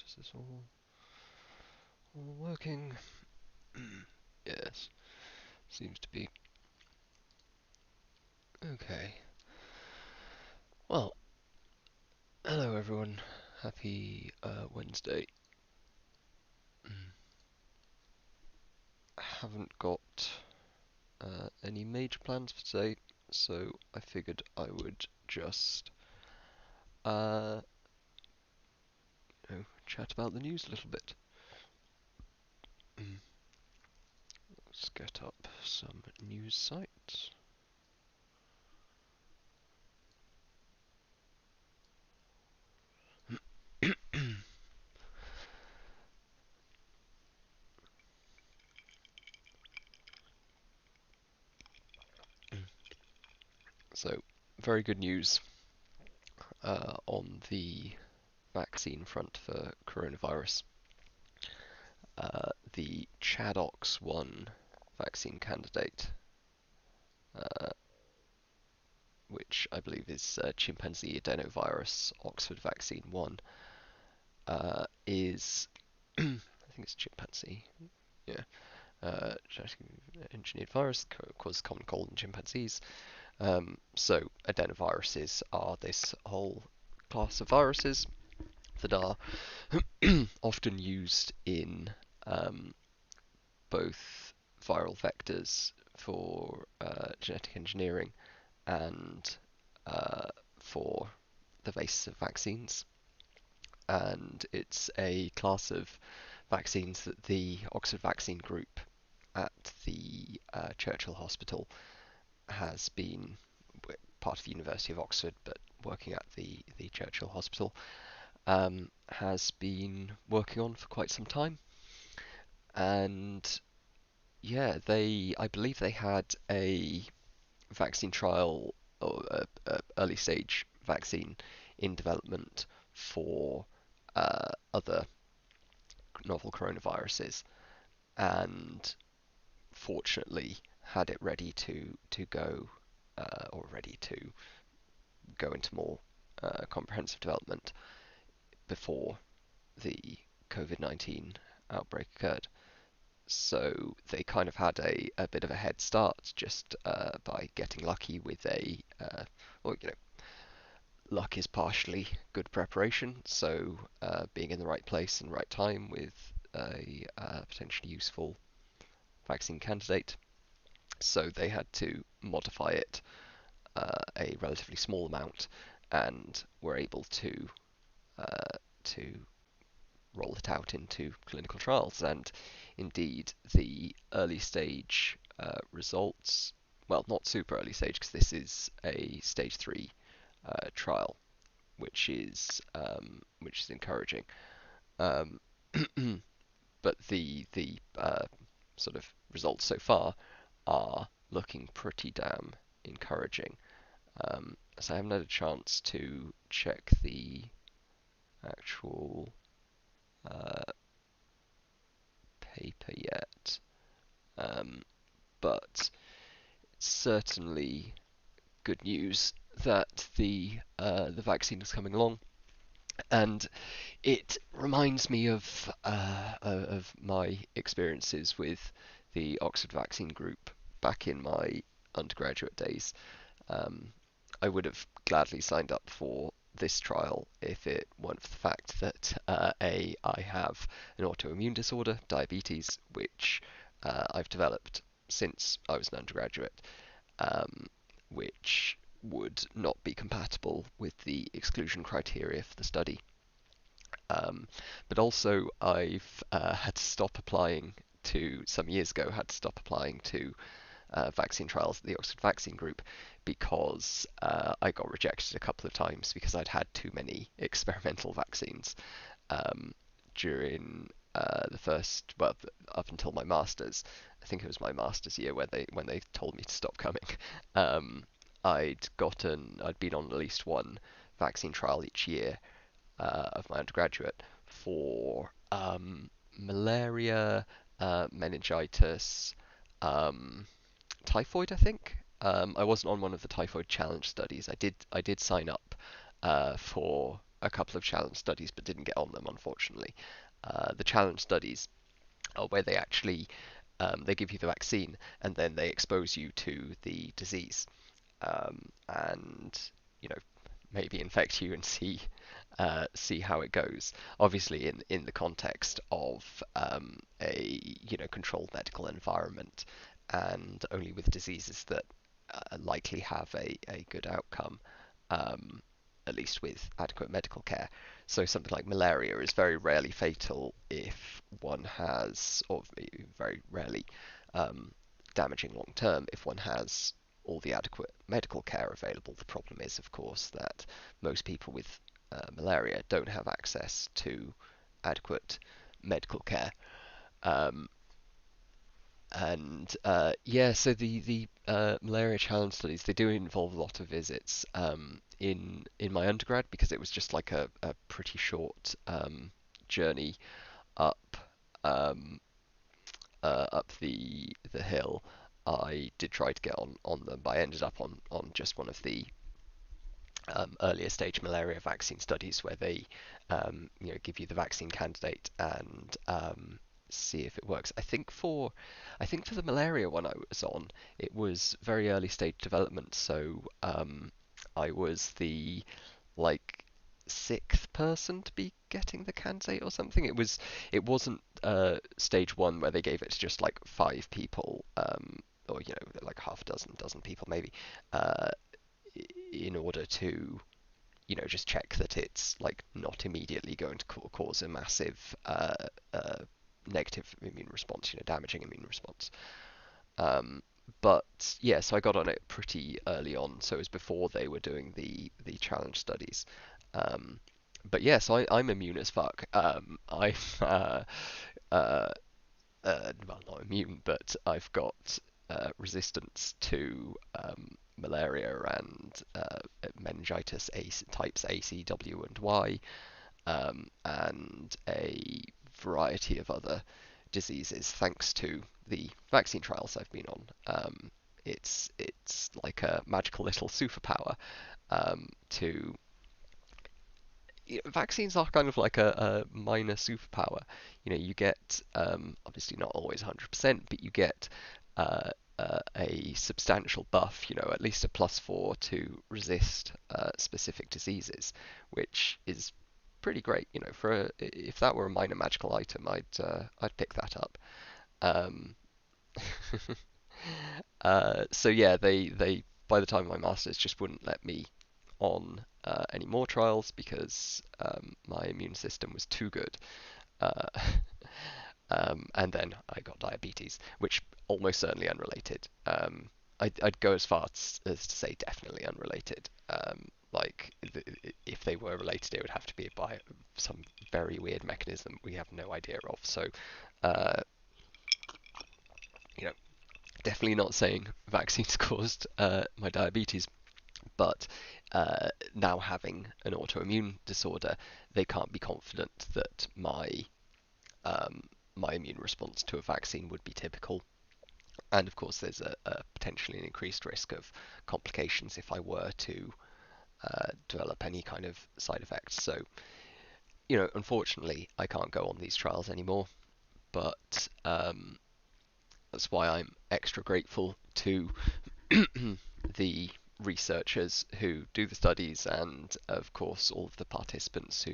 Is this all working? Yes, seems to be. Okay. Well, hello everyone. Happy Wednesday. Haven't got any major plans for today, so I figured I would just uh, chat about the news a little bit. Let's get up some news sites. So, very good news on the vaccine front for coronavirus. The ChAdOx1 vaccine candidate, uh, which I believe is chimpanzee adenovirus Oxford Vaccine 1, is, I think it's chimpanzee, yeah, genetically engineered virus, causes common cold in chimpanzees. So adenoviruses are this whole class of viruses that are often used in both viral vectors for genetic engineering and for the basis of vaccines. And it's a class of vaccines that the Oxford Vaccine Group at the Churchill Hospital has been part of the University of Oxford, but working at the Churchill Hospital, has been working on for quite some time. And yeah, I believe they had a vaccine trial or early stage vaccine in development for other novel coronaviruses, and fortunately had it ready to go or ready to go into more comprehensive development before the COVID-19 outbreak occurred. So they kind of had a bit of a head start just by getting lucky with well, luck is partially good preparation. So being in the right place and right time with a potentially useful vaccine candidate. So they had to modify it a relatively small amount and were able to roll it out into clinical trials. And indeed, the early stage results, well, not super early stage because this is a stage 3 trial, which is encouraging. Um, but the sort of results so far are looking pretty damn encouraging. So I haven't had a chance to check the actual uh, paper yet, but it's certainly good news that the vaccine is coming along, and it reminds me of my experiences with the Oxford Vaccine Group back in my undergraduate days. Um, I would have gladly signed up for this trial if it weren't for the fact that I have an autoimmune disorder, diabetes, which I've developed since I was an undergraduate, um, which would not be compatible with the exclusion criteria for the study. Um, but also, I've had to stop applying to some years ago. Had to stop applying to vaccine trials at the Oxford Vaccine Group because I got rejected a couple of times because I'd had too many experimental vaccines during the first, well, up until my masters. I think it was my masters year where when they told me to stop coming. Um, I'd been on at least one vaccine trial each year of my undergraduate for malaria, meningitis, um, typhoid, I think. I wasn't on one of the typhoid challenge studies. I did sign up for a couple of challenge studies but didn't get on them, unfortunately. The challenge studies are where they actually they give you the vaccine and then they expose you to the disease, and you know maybe infect you and see how it goes. Obviously, in the context of a controlled medical environment, and only with diseases that likely have a good outcome, um, at least with adequate medical care. So something like malaria is very rarely fatal if one has, or very rarely damaging long term if one has all the adequate medical care available. The problem is, of course, that most people with malaria don't have access to adequate medical care. Um, and yeah, so the malaria challenge studies, they do involve a lot of visits in my undergrad, because it was just like a pretty short journey up um, up the hill. I did try to get on them, but I ended up on just one of the earlier stage malaria vaccine studies where they give you the vaccine candidate and see if it works. I think for the malaria one I was on, it was very early stage development, so I was the like sixth person to be getting the candidate or something. It wasn't stage one where they gave it to just like five people, or like half a dozen people maybe, uh, in order to just check that it's like not immediately going to cause a massive negative immune response, damaging immune response. Um, but yeah, so I got on it pretty early on, so it was before they were doing the challenge studies. Um, but yeah, so I'm immune as fuck. I'm uh, well, not immune, but I've got resistance to malaria and meningitis types A, C, W, and Y, and a variety of other diseases thanks to the vaccine trials I've been on. It's like a magical little superpower to vaccines are kind of like a minor superpower. You get obviously not always 100%, but you get a substantial buff. At least a +4 to resist specific diseases, which is pretty great. If that were a minor magical item, I'd pick that up. Um, so yeah, they by the time of my masters just wouldn't let me on any more trials because my immune system was too good. Uh, and then I got diabetes, which almost certainly unrelated. I'd go as far as to say definitely unrelated. Like if they were related, it would have to be by some very weird mechanism we have no idea of. So, uh, you know, definitely not saying vaccines caused my diabetes, but now having an autoimmune disorder, they can't be confident that um, my immune response to a vaccine would be typical. And of course, there's a potentially an increased risk of complications if I were to develop any kind of side effects. So, unfortunately, I can't go on these trials anymore. But that's why I'm extra grateful to the researchers who do the studies, and of course all of the participants who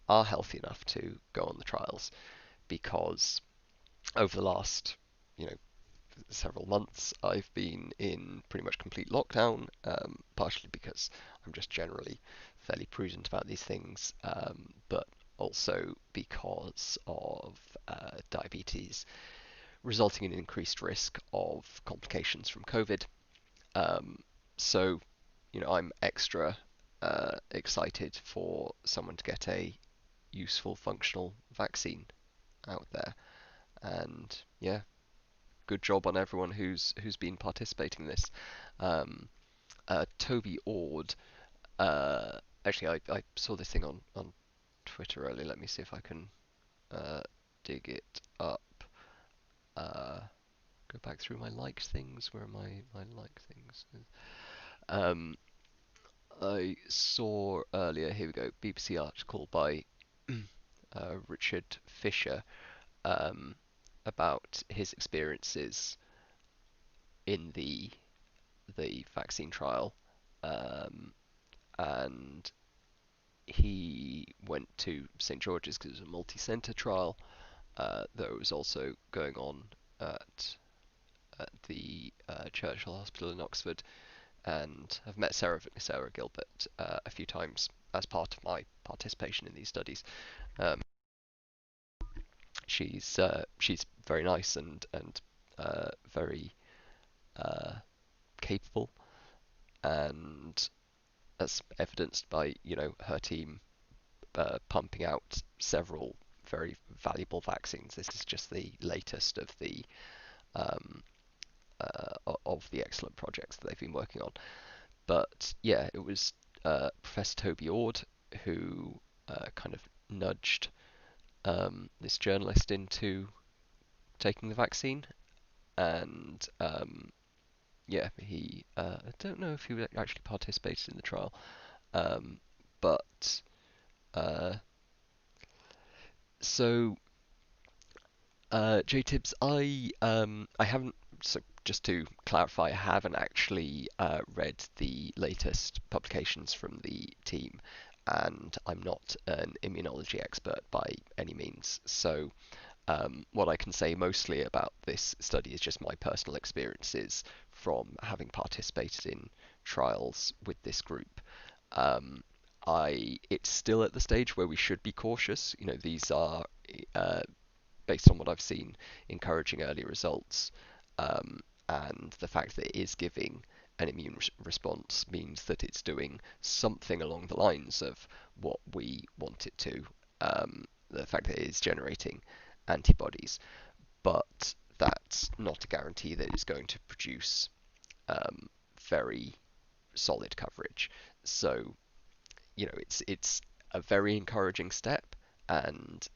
are healthy enough to go on the trials, because over the last you know several months I've been in pretty much complete lockdown, partially because I'm just generally fairly prudent about these things, but also because of diabetes resulting in increased risk of complications from COVID. Um, so, I'm extra excited for someone to get a useful, functional vaccine out there. And yeah, good job on everyone who's been participating in this. Um, Toby Ord, actually, I saw this thing on Twitter earlier. Let me see if I can uh, dig it up. Uh, Go back through my liked things. Where are my liked things? Um, I saw earlier, here we go, BBC article by Richard Fisher, um, about his experiences in the vaccine trial, um, and he went to St George's because it was a multi-centre trial that was also going on at the Churchill Hospital in Oxford, and I've met Sarah Gilbert a few times as part of my participation in these studies. Um, she's very nice and very uh, capable, and that's evidenced by her team pumping out several very valuable vaccines. This is just the latest um, of the excellent projects that they've been working on. But yeah, it was Professor Toby Ord who kind of nudged this journalist into taking the vaccine, and yeah, he I don't know if he actually participated in the trial, um, but uh, so J-Tibbs, I haven't. So just to clarify, I haven't actually read the latest publications from the team, and I'm not an immunology expert by any means. So what I can say mostly about this study is just my personal experiences from having participated in trials with this group. Um, it's still at the stage where we should be cautious. These are uh, based on what I've seen, encouraging early results. And the fact that it is giving an immune response means that it's doing something along the lines of what we want it to. The fact that it is generating antibodies, but that's not a guarantee that it's going to produce um, very solid coverage. So it's a very encouraging step, and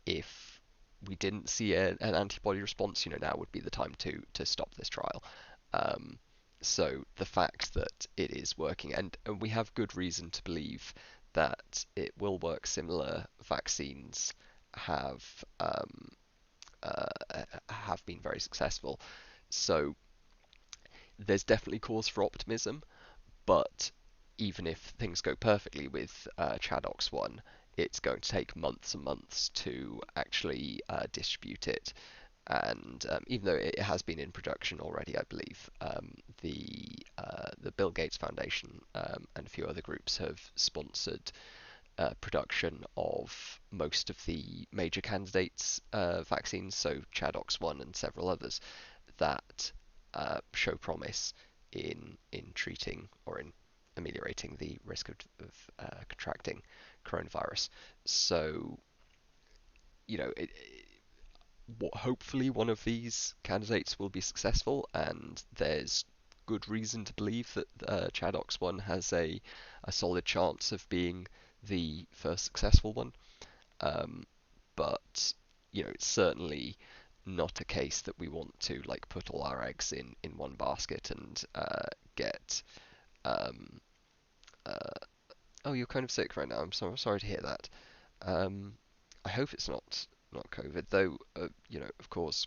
if we didn't see an antibody response, now would be the time to stop this trial. Um, so the fact that it is working, and we have good reason to believe that it will work. Similar vaccines have have been very successful. So there's definitely cause for optimism, but even if things go perfectly with ChAdOx1, it's going to take months and months to actually distribute it. And even though it has been in production already, I believe the Bill Gates Foundation and a few other groups have sponsored production of most of the major candidates vaccines, so ChAdOx1 and several others that show promise in treating or in ameliorating the risk of contracting coronavirus. So, hopefully one of these candidates will be successful, and there's good reason to believe that ChAdOx1 has a solid chance of being the first successful one. Um, but it's certainly not a case that we want to like put all our eggs in one basket and get. Um, uh, oh, you're kind of sick right now. I'm sorry to hear that. Um, I hope it's not COVID, though. Of course,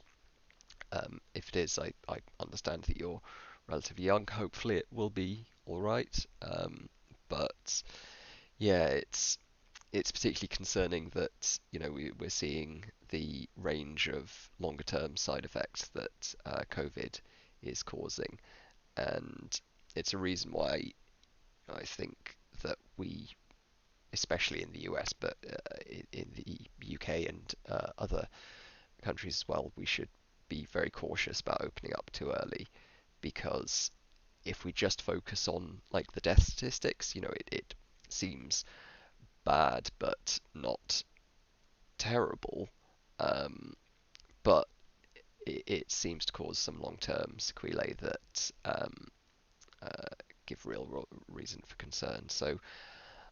if it is, I understand that you're relatively young. Hopefully, it will be all right. But yeah, it's particularly concerning that we're seeing the range of longer term side effects that COVID is causing, and it's a reason why I think that we, especially in the US, but in the UK and other countries as well, we should be very cautious about opening up too early, because if we just focus on like the death statistics, it seems bad but not terrible. Um, but it seems to cause some long-term sequelae that uh, give real reason for concern. So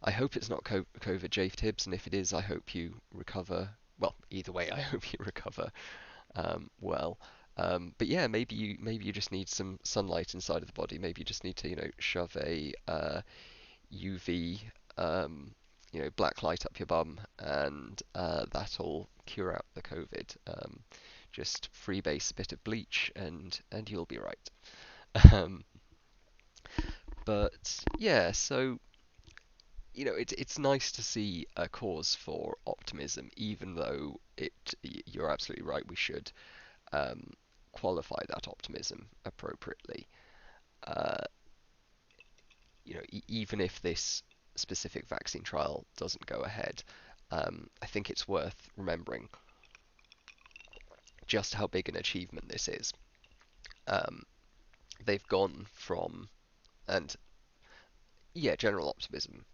I hope it's not COVID, J-Tibbs, and if it is, I hope you recover. Well, either way, I hope you recover well. But yeah, maybe you just need some sunlight inside of the body. Maybe you just need to shove a UV, black light up your bum, and that'll cure out the COVID. Just freebase a bit of bleach, and you'll be right. Um, but yeah, so it's nice to see a cause for optimism, even though you're absolutely right. We should um, qualify that optimism appropriately. Uh, Even if this specific vaccine trial doesn't go ahead, I think it's worth remembering just how big an achievement this is. Um, they've gone from, and yeah, general optimism,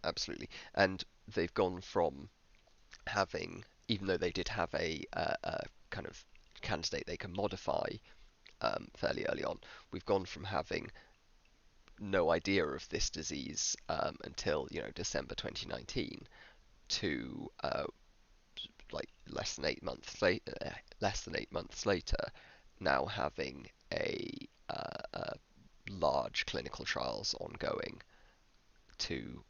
absolutely, and they've gone from having, even though they did have a kind of candidate they can modify fairly early on, we've gone from having no idea of this disease until December 2019 to like less than 8 months later, now having a large clinical trials ongoing to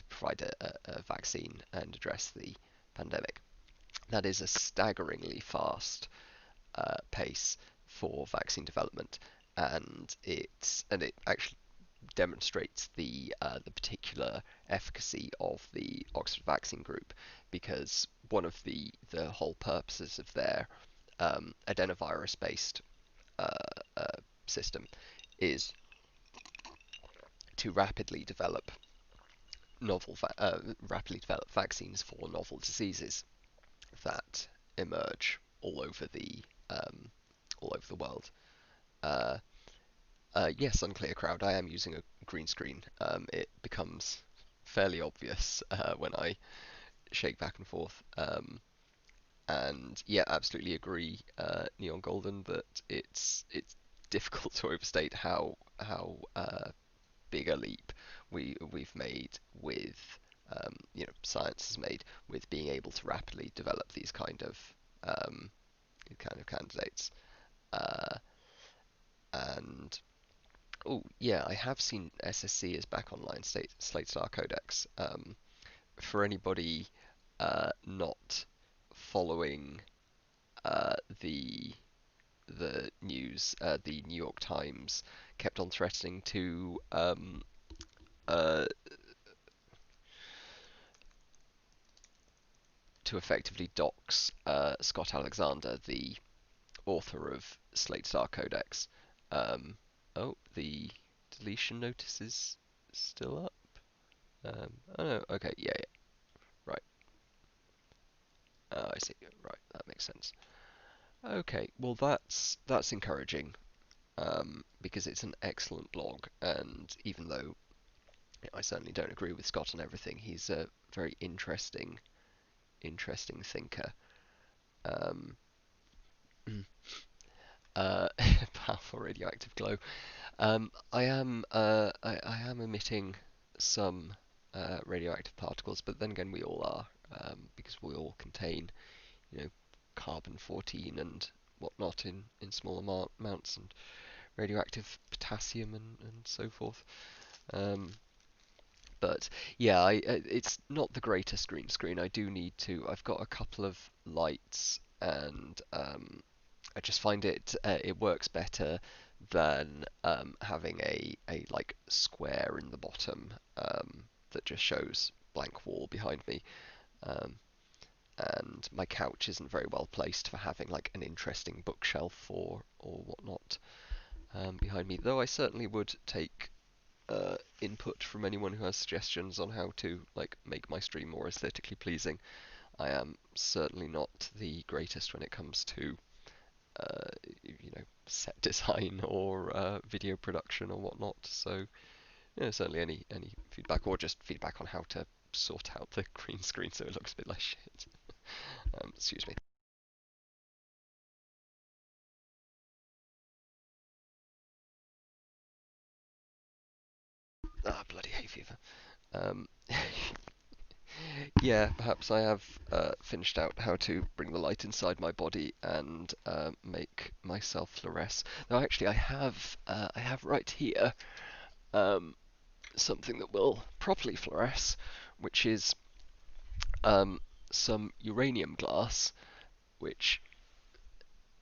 provide a vaccine and address the pandemic. That is a staggeringly fast pace for vaccine development, and it actually demonstrates the particular efficacy of the Oxford Vaccine Group, because one of the whole purposes of their adenovirus-based uh, uh, system is to rapidly develop vaccines for novel diseases that emerge um, all over the world. Uh, yes, unclear crowd. I am using a green screen. It becomes fairly obvious when I shake back and forth. And yeah, absolutely agree, Neon Golden, that it's difficult to overstate how big a leap we've made science has made with being able to rapidly develop um, these kind of candidates. Uh, and oh yeah, I have seen SSC is back online. Slate Star Codex. For anybody not following uh, the the news, the New York Times kept on threatening uh, to effectively dox Scott Alexander, the author of Slate Star Codex. Oh, the deletion notice is still up. Oh no, okay, yeah, yeah, right. I see. Right, that makes sense. Okay, well that's encouraging, because it's an excellent blog, and even though I certainly don't agree with Scott on everything, he's a very interesting thinker. Um, Powerful radioactive glow. I am emitting some radioactive particles, but then again, we all are, because we all contain, you know, carbon 14 and whatnot in small amounts, and radioactive potassium and so forth. Um, but yeah, it's not the greatest green screen. I do need to. I've got a couple of lights, and I just find it works better than having a like square in the bottom that just shows blank wall behind me. Um, and my couch isn't very well placed for having like an interesting bookshelf or whatnot behind me. Though I certainly would take input from anyone who has suggestions on how to like make my stream more aesthetically pleasing. I am certainly not the greatest when it comes to set design or video production or whatnot. So certainly any feedback, or just feedback on how to sort out the green screen so it looks a bit like shit. Excuse me. Ah, bloody hay fever. Um, yeah, perhaps I have finished out how to bring the light inside my body and make myself fluoresce. No, actually, I have right here. Um, something that will properly fluoresce, which is um, some uranium glass, which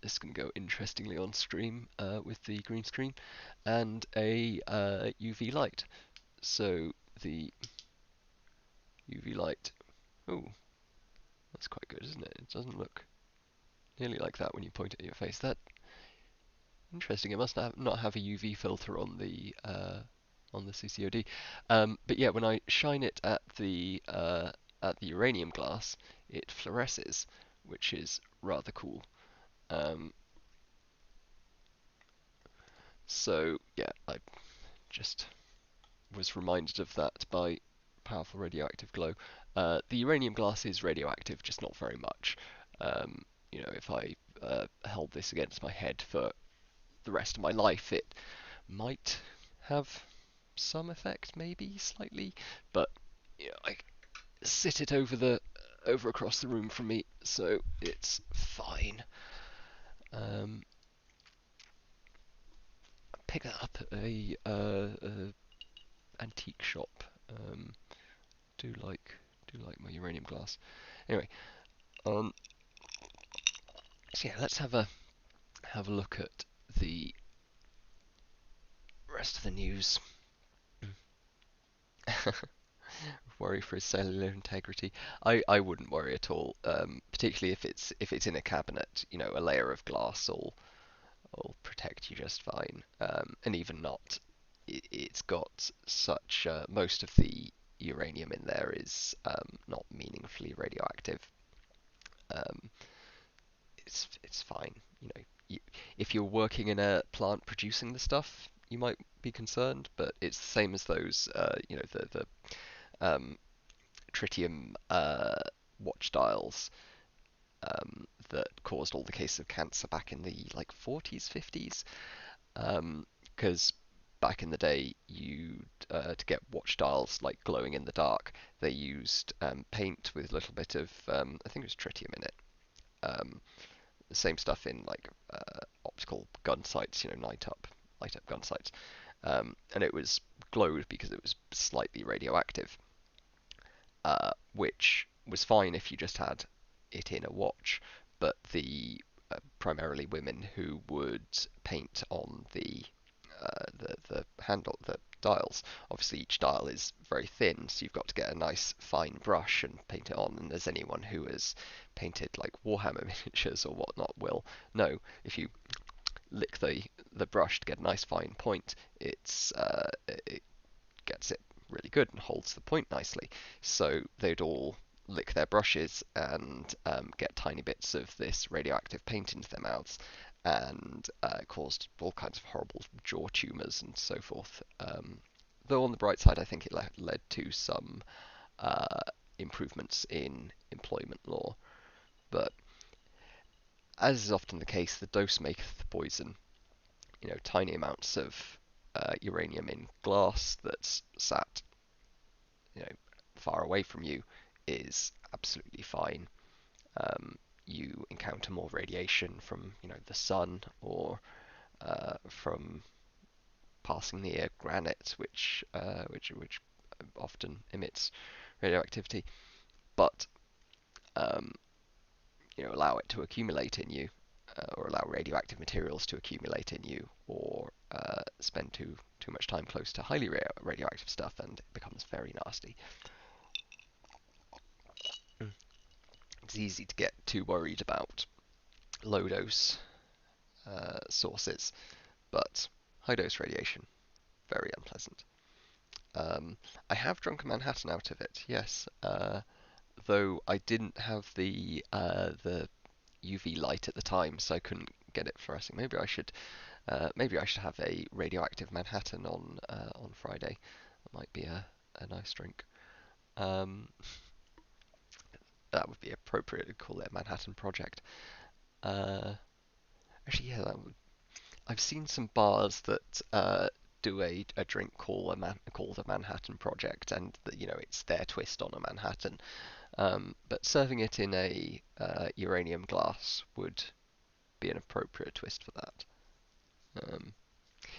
is going to go interestingly on stream with the green screen, and a UV light. So the UV light, oh, that's quite good, isn't it? It doesn't look nearly like that when you point it at your face. That interesting. It must not have a UV filter on the CCOD. But yeah, when I shine it at the uranium glass, it fluoresces, which is rather cool. Um, so yeah, I just was reminded of that by powerful radioactive glow. The uranium glass is radioactive, just not very much. Um, if I held this against my head for the rest of my life, it might have some effect, maybe slightly, but I sit it over across the room from me, so it's fine. Um, Pick that up at a antique shop. Do like do like my uranium glass. Anyway, um, so yeah, let's have a look at the rest of the news. Worry for his cellular integrity. I wouldn't worry at all, particularly if it's in a cabinet. A layer of glass will protect you just fine. And even not, it's got such most of the uranium in there is not meaningfully radioactive. Um, it's fine. If you're working in a plant producing the stuff, you might be concerned, but it's the same as those, the um, tritium watch dials that caused all the cases of cancer back in the like 40s, 50s. Because back in the day, you to get watch dials like glowing in the dark, they used paint with a little bit of I think it was tritium in it. Um, the same stuff in like optical gun sights, light up gun sights, and it was glowed because it was slightly radioactive, which was fine if you just had it in a watch, but the primarily women who would paint on the handle, the dials. Obviously, each dial is very thin, so you've got to get a nice fine brush and paint it on. And as anyone who has painted like Warhammer miniatures or whatnot will know, if you lick the brush to get a nice fine point, it gets it really good and holds the point nicely. So they'd all lick their brushes and get tiny bits of this radioactive paint into their mouths, and caused all kinds of horrible jaw tumours and so forth. Though on the bright side, I think it led to some uh, improvements in employment law. But as is often the case, the dose maketh the poison. Tiny amounts of uranium in glass that's sat you know, far away from you is absolutely fine. You encounter more radiation from, the sun or from passing near granite, which often emits radioactivity. But um, allow it to accumulate in you, or allow radioactive materials to accumulate in you, or spend too much time close to highly radioactive stuff, and it becomes very nasty. It's easy to get too worried about low dose sources, but high dose radiation, very unpleasant. I have drunk a Manhattan out of it, yes, though I didn't have the UV light at the time, so I couldn't get it fluorescing. Maybe I should have a radioactive Manhattan on Friday. That might be a nice drink. Um, that would be appropriate to call it a Manhattan Project. Uh, Actually, yeah, I've seen some bars that do a drink called a Manhattan Project, and it's their twist on a Manhattan. But serving it in a uranium glass would be an appropriate twist for that.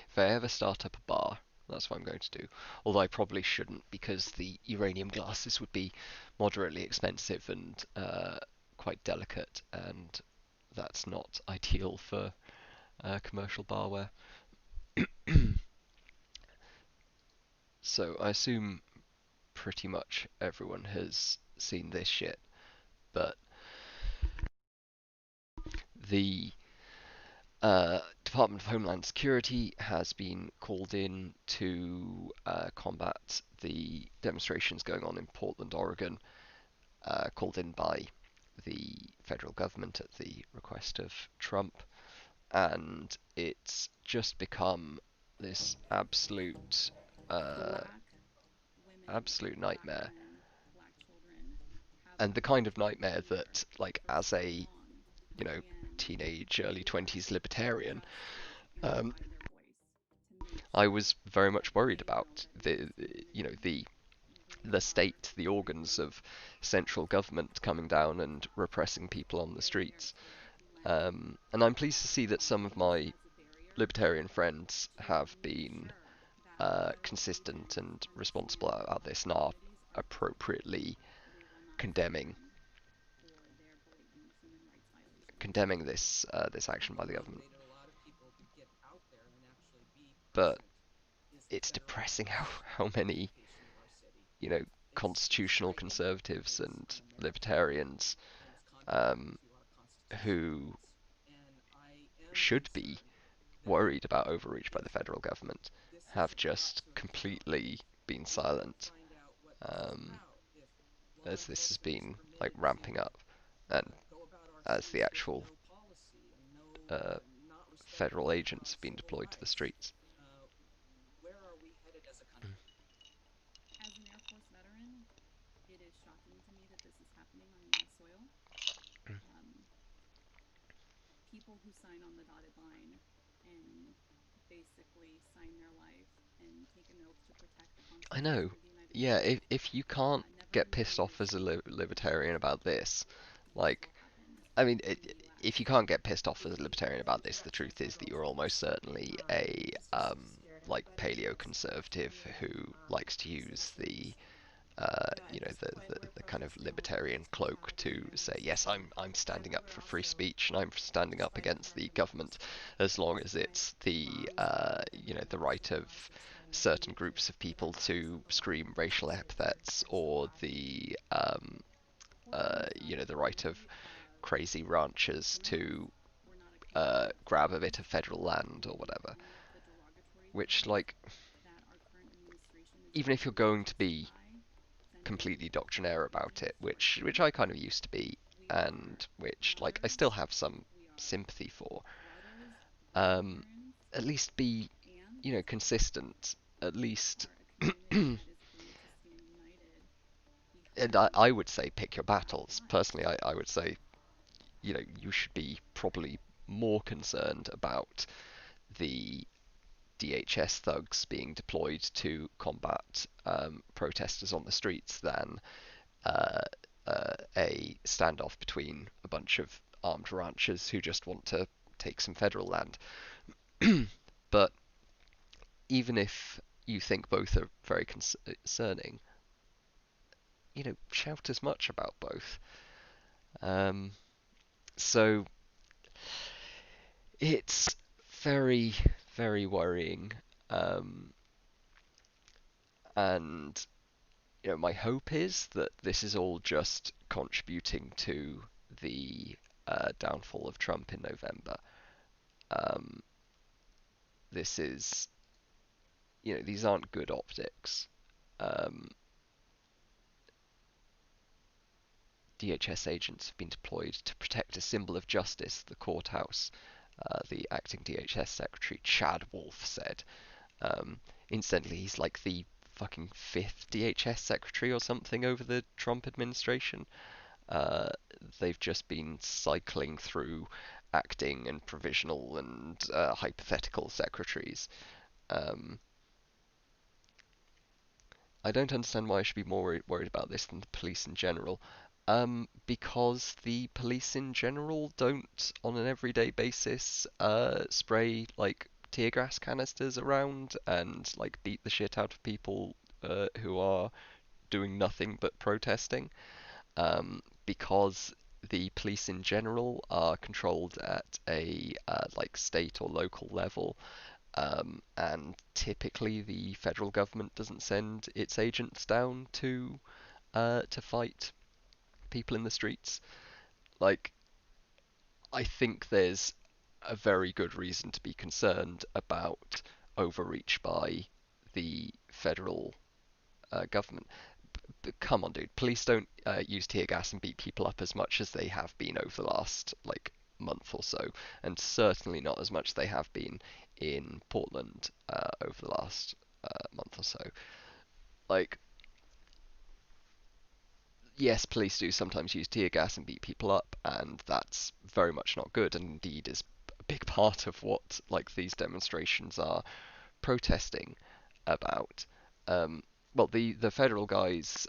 If I ever start up a bar, That's what I'm going to do. Although I probably shouldn't because the uranium glasses would be moderately expensive and quite delicate, and that's not ideal for commercial barware. So I assume pretty much everyone has seen this shit, but the Department of Homeland Security has been called in to combat the demonstrations going on in Portland, Oregon, called in by the federal government at the request of Trump, and it's just become this uh, absolute nightmare, and the kind of nightmare that, like, as a you know teenage, early 20s libertarian, um, I was very much worried about the state, the organs of central government coming down and repressing people on the streets. And I'm pleased to see that some of my libertarian friends have been consistent and responsible about this and are appropriately condemning this action by the government. But it's depressing how many you know constitutional conservatives and libertarians um, who should be worried about overreach by the federal government have just completely been silent, um, as this has been like ramping up, and as the actual uh, federal agents have been deployed to the streets. I know. Yeah, if you can't get pissed off as a libertarian about this, like, I mean, if you can't get pissed off as a libertarian about this, the truth is that you're almost certainly a like paleo conservative who likes to use the kind of libertarian cloak to say, yes, I'm standing up for free speech and I'm standing up against the government, as long as it's the right of certain groups of people to scream racial epithets, or the right of crazy ranchers to grab a bit of federal land or whatever. Which, like, even if you're going to be completely doctrinaire about it, which I kind of used to be, and which, like, I still have some sympathy for. Um, at least be, consistent. At least, and I would say pick your battles. Personally, I would say, you should be probably more concerned about the DHS thugs being deployed to combat protesters on the streets than uh, a standoff between a bunch of armed ranchers who just want to take some federal land. But even if you think both are very concerning, shout as much about both. Um, so it's very, very worrying. Um, and my hope is that this is all just contributing to the downfall of Trump in November. Um, this is, these aren't good optics. Um, DHS agents have been deployed to protect a symbol of justice, the courthouse, the acting DHS secretary, Chad Wolf, said. Um, Incidentally, he's like the fucking fifth DHS secretary or something over the Trump administration. Uh, they've just been cycling through acting and provisional and hypothetical secretaries. Um, I don't understand why I should be more worried about this than the police in general. Because the police in general don't, on an everyday basis, spray like tear gas canisters around and like beat the shit out of people who are doing nothing but protesting, because the police in general are controlled at a like state or local level, and typically the federal government doesn't send its agents down to fight people in the streets. Like, I think there's a very good reason to be concerned about overreach by the federal government. But come on, dude, police don't use tear gas and beat people up as much as they have been over the last like month or so, and certainly not as much as they have been in Portland over the last month or so. Like, yes, police do sometimes use tear gas and beat people up, and that's very much not good, and indeed is a big part of what like these demonstrations are protesting about. Um, well, the federal guys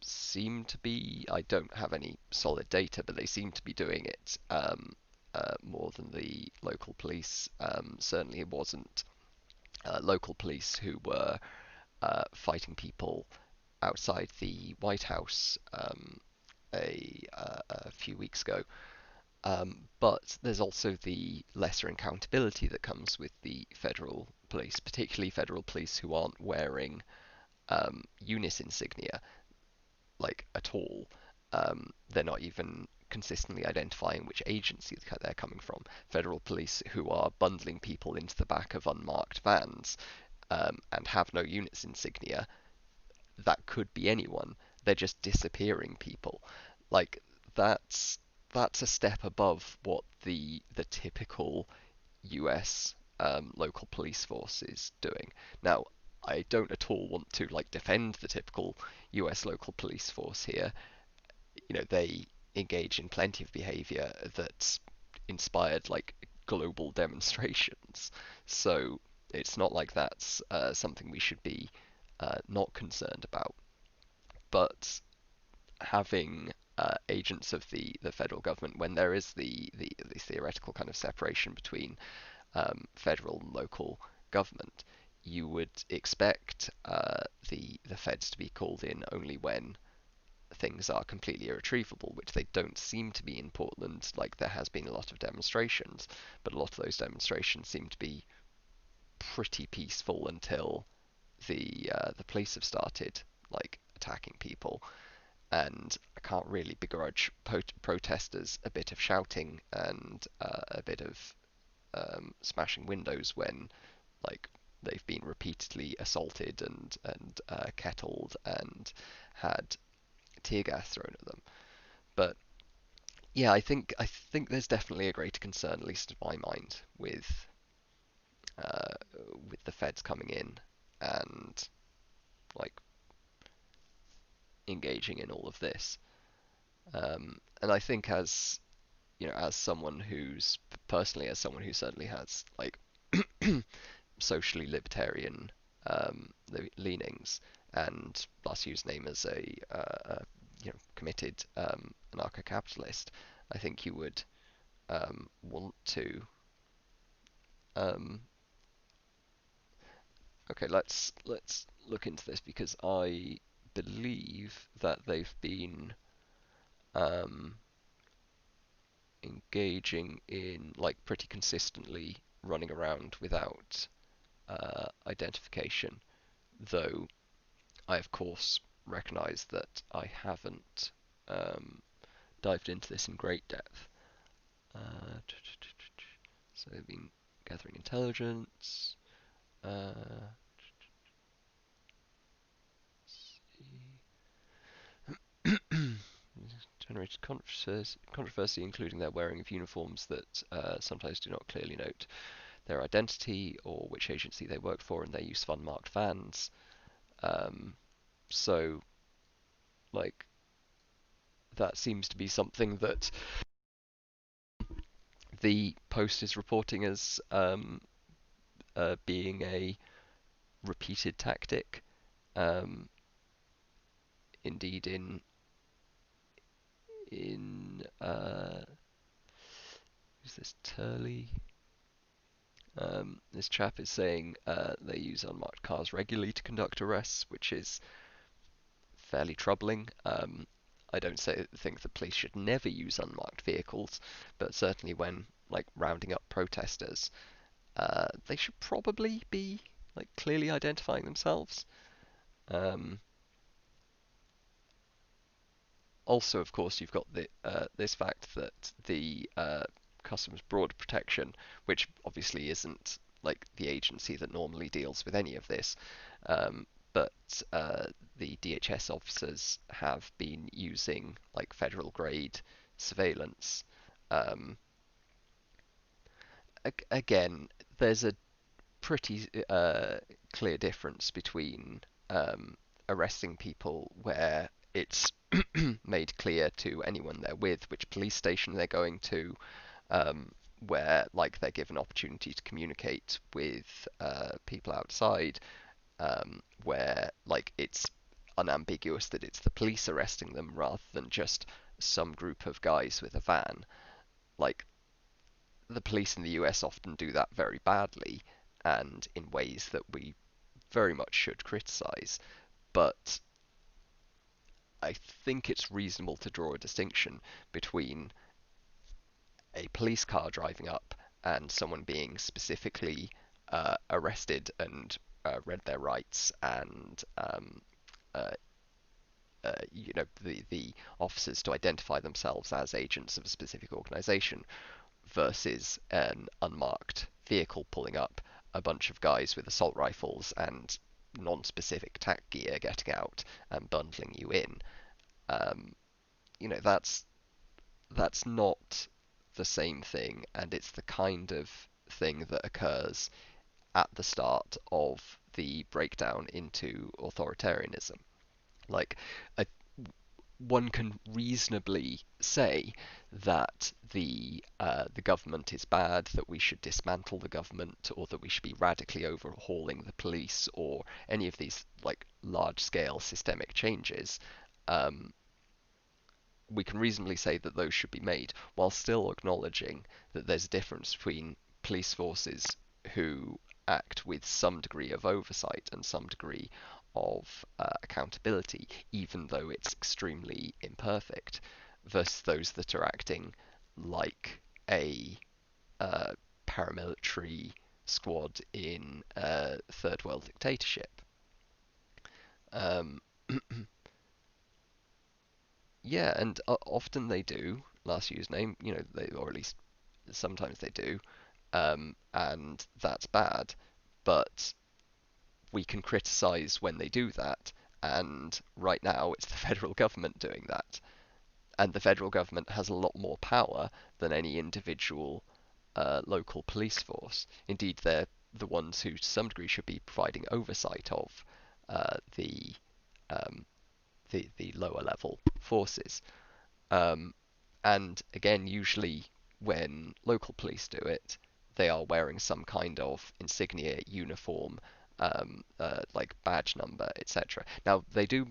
seem to be. I don't have any solid data, but they seem to be doing it more than the local police. Certainly, it wasn't local police who were fighting people outside the White House a few weeks ago. But there's also the lesser accountability that comes with the federal police, particularly federal police who aren't wearing UNIS insignia like at all. They're not even consistently identifying which agency they're coming from. Federal police who are bundling people into the back of unmarked vans and have no UNIS insignia, that could be anyone. They're just disappearing people. Like, that's a step above what the typical US local police force is doing. Now, I don't at all want to like defend the typical US local police force here. You know, they engage in plenty of behavior that's inspired like global demonstrations. So it's not like that's something we should be not concerned about. But having agents of the federal government when there is the theoretical kind of separation between federal and local government, you would expect the feds to be called in only when things are completely irretrievable, which they don't seem to be in Portland. Like, there has been a lot of demonstrations, but a lot of those demonstrations seem to be pretty peaceful until the police have started like attacking people. And I can't really begrudge protesters a bit of shouting and a bit of smashing windows when like they've been repeatedly assaulted and kettled and had tear gas thrown at them. But yeah, I think there's definitely a greater concern, at least in my mind, uh, with the feds coming in and like engaging in all of this. And I think as you know, as someone who's personally, as someone who certainly has like socially libertarian leanings, and plus username as a committed anarcho-capitalist, I think you would want to. Um, okay, let's look into this because I believe that they've been um, engaging in like pretty consistently running around without identification, though I of course recognise that I haven't um, dived into this in great depth. Uh, so they've been gathering intelligence. Uh, generated controversy, including their wearing of uniforms that sometimes do not clearly note their identity or which agency they work for, and their use of unmarked vans. Um, so, like, that seems to be something that the Post is reporting as being a repeated tactic. Um, indeed, in who's this Turley? This chap is saying they use unmarked cars regularly to conduct arrests, which is fairly troubling. I don't think the police should never use unmarked vehicles, but certainly when like rounding up protesters, they should probably be like clearly identifying themselves. Um, Also, of course, you've got this fact that the Customs Border Protection, which obviously isn't like the agency that normally deals with any of this, um, but the DHS officers have been using like federal grade surveillance. Um, Again, there's a pretty clear difference between arresting people where it's made clear to anyone they're with which police station they're going to, um, where like they're given opportunity to communicate with people outside, where like it's unambiguous that it's the police arresting them rather than just some group of guys with a van. Like the police in the US often do that very badly and in ways that we very much should criticize. But I think it's reasonable to draw a distinction between a police car driving up and someone being specifically arrested and read their rights and uh, the officers to identify themselves as agents of a specific organization versus an unmarked vehicle pulling up, a bunch of guys with assault rifles and non-specific tack gear getting out and bundling you in. Um, that's not the same thing, and it's the kind of thing that occurs at the start of the breakdown into authoritarianism. Like, a, one can reasonably say that the government is bad, that we should dismantle the government, or that we should be radically overhauling the police, or any of these like large-scale systemic changes. Um, we can reasonably say that those should be made, while still acknowledging that there's a difference between police forces who act with some degree of oversight and some degree of accountability, even though it's extremely imperfect, versus those that are acting like a uh, paramilitary squad in a third world dictatorship. Um, yeah, and often they do. Last used name, they, or at least sometimes they do, and that's bad. But we can criticize when they do that, and right now it's the federal government doing that, and the federal government has a lot more power than any individual local police force. Indeed, they're the ones who, to some degree, should be providing oversight of uh, the um, the lower level forces. Um, and again, usually when local police do it, they are wearing some kind of insignia, uniform, like badge number, etc. Now, they do.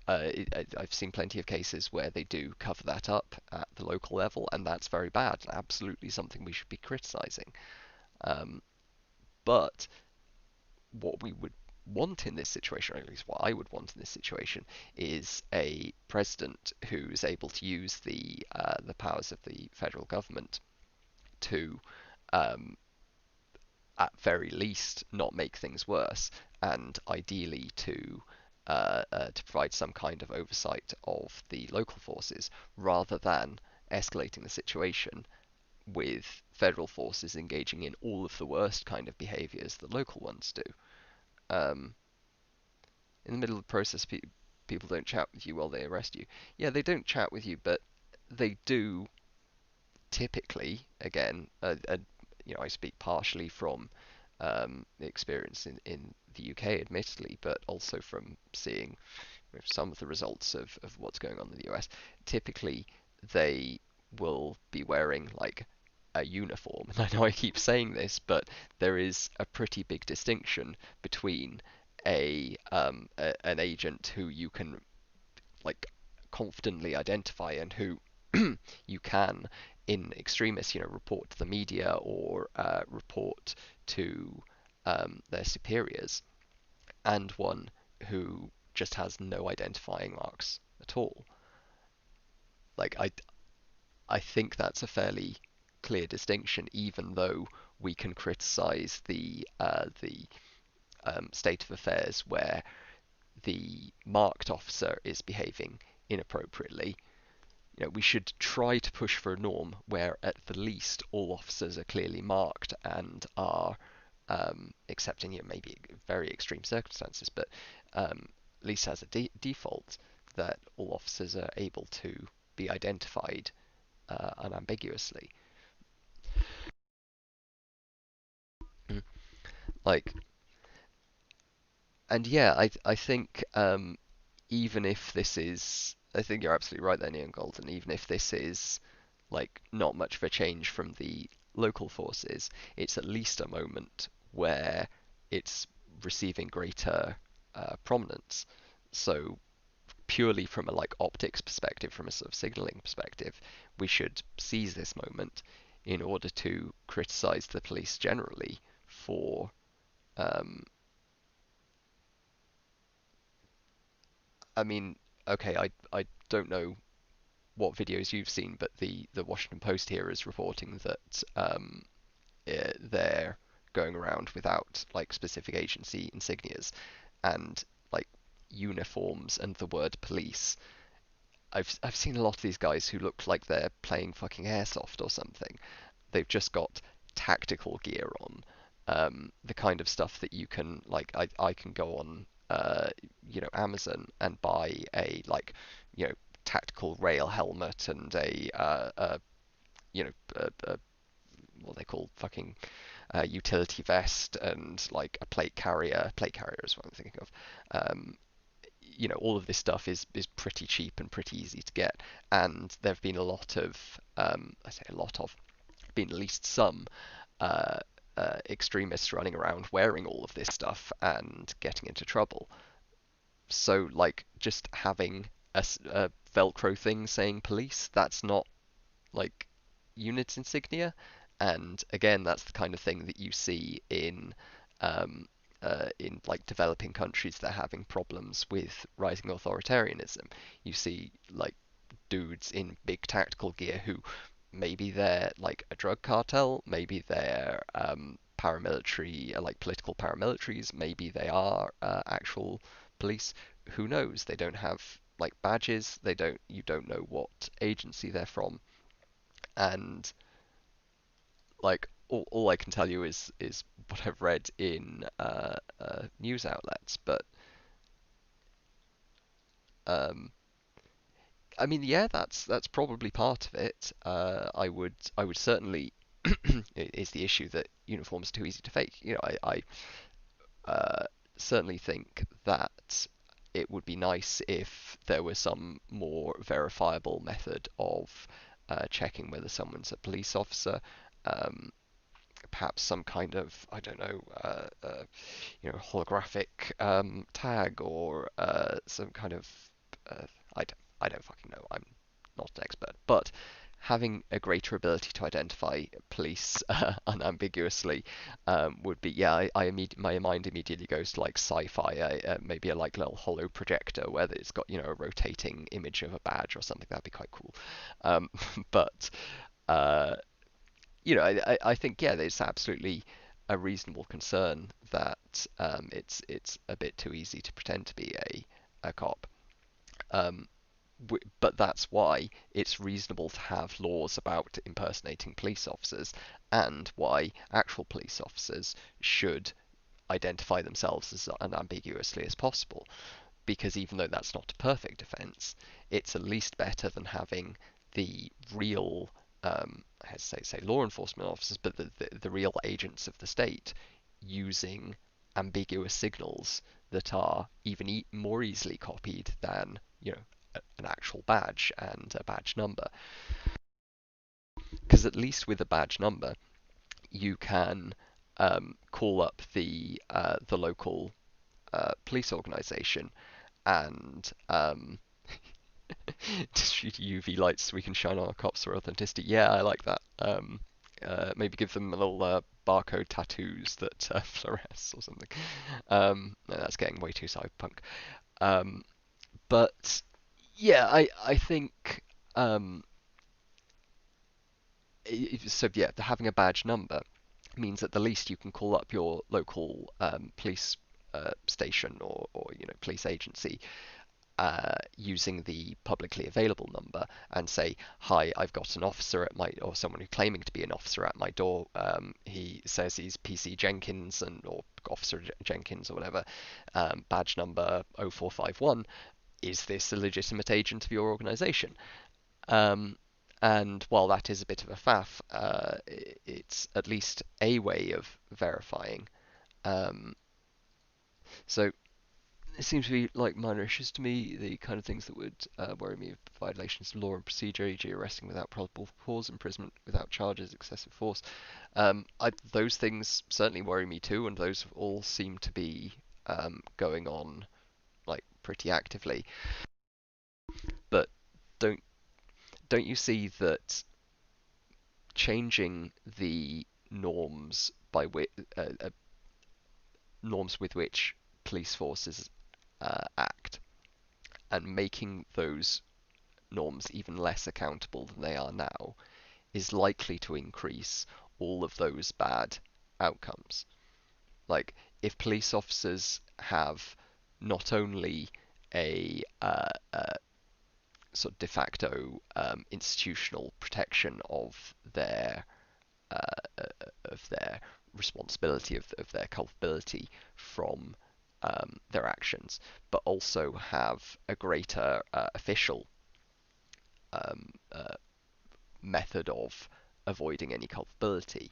I've seen plenty of cases where they do cover that up at the local level, and that's very bad. Absolutely something we should be criticizing. Um, but what we would want in this situation, or at least what I would want in this situation, is a president who's able to use the powers of the federal government to, um, at very least, not make things worse, and ideally to provide some kind of oversight of the local forces, rather than escalating the situation with federal forces engaging in all of the worst kind of behaviours that local ones do. Um, in the middle of the process, people don't chat with you while they arrest you. Yeah, they don't chat with you, but they do typically. Again, I speak partially from experience in the UK, admittedly, but also from seeing some of the results of what's going on in the US. Typically, they will be wearing like a uniform. And I know I keep saying this, but there is a pretty big distinction between an agent who you can like confidently identify and who you can in extremis, report to the media or report to their superiors, and one who just has no identifying marks at all. Like I think that's a fairly clear distinction, even though we can criticize the state of affairs where the marked officer is behaving inappropriately. We should try to push for a norm where at the least all officers are clearly marked and are, except in maybe very extreme circumstances, but at least as a default, that all officers are able to be identified unambiguously. Mm. Like, and yeah, I think even if this is, I think you're absolutely right there, Neon Golden. Even if this is like not much of a change from the local forces, it's at least a moment where it's receiving greater prominence. So purely from a like optics perspective, from a sort of signaling perspective, we should seize this moment in order to criticize the police generally for um, I mean, okay, I don't know what videos you've seen, but the Washington Post here is reporting that they're going around without like specific agency insignias and like uniforms and the word police. I've seen a lot of these guys who look like they're playing fucking airsoft or something. They've just got tactical gear on, the kind of stuff that you can like. I can go on Amazon and buy a like you know tactical rail helmet and a you know a what they call fucking utility vest and like a plate carrier. Plate carrier is what I'm thinking of. All of this stuff is pretty cheap and pretty easy to get, and there have been a lot of I say a lot of been at least some uh, extremists running around wearing all of this stuff and getting into trouble. So like just having a Velcro thing saying police, that's not like unit insignia. And again, that's the kind of thing that you see in like developing countries that are having problems with rising authoritarianism. You see like dudes in big tactical gear who maybe they're like a drug cartel, maybe they're paramilitary, like political paramilitaries, maybe they are actual police. Who knows? They don't have like badges. You don't know what agency they're from, and like all I can tell you is what I've read in news outlets. But um, I mean, yeah, that's probably part of it. I would certainly is the issue that uniforms are too easy to fake. I certainly think that it would be nice if there was some more verifiable method of checking whether someone's a police officer. Um, Perhaps some kind of I don't know holographic tag or some kind of uh, I don't fucking know. I'm not an expert, but having a greater ability to identify police unambiguously would be yeah. My mind immediately goes to like sci-fi, maybe a like little hollow projector where it's got a rotating image of a badge or something. That'd be quite cool. But uh, I think yeah, it's absolutely a reasonable concern that it's a bit too easy to pretend to be a cop. Um, but that's why it's reasonable to have laws about impersonating police officers, and why actual police officers should identify themselves as unambiguously as possible. Because even though that's not a perfect defense, it's at least better than having the real, I say law enforcement officers, but the real agents of the state using ambiguous signals that are even more easily copied than an actual badge and a badge number. Because at least with a badge number, you can call up the local police organization and Distribute UV lights so we can shine on our cops for authenticity. Yeah, I like that. Maybe give them a little barcode tattoos that fluoresce or something. No, that's getting way too cyberpunk. Um, but yeah, I think um, so. Yeah, having a badge number means at the least you can call up your local police station or police agency using the publicly available number and say, "Hi, I've got an officer at my or someone who's claiming to be an officer at my door. He says he's PC Jenkins or Officer Jenkins or whatever. Badge number 0451. Is this a legitimate agent of your organisation?" Um, and while that is a bit of a faff, it's at least a way of verifying. Um, so it seems to be like minor issues to me, the kind of things that would worry me: violations of law and procedure, e.g., arresting without probable cause, imprisonment without charges, excessive force. Those things certainly worry me too, and those all seem to be going on like pretty actively. But don't don't you see that changing the norms norms with which police forces act and making those norms even less accountable than they are now is likely to increase all of those bad outcomes. Like, if police officers have not only a sort of de facto institutional protection uh, of their responsibility of their culpability from their actions, but also have a greater official um, uh, method of avoiding any culpability,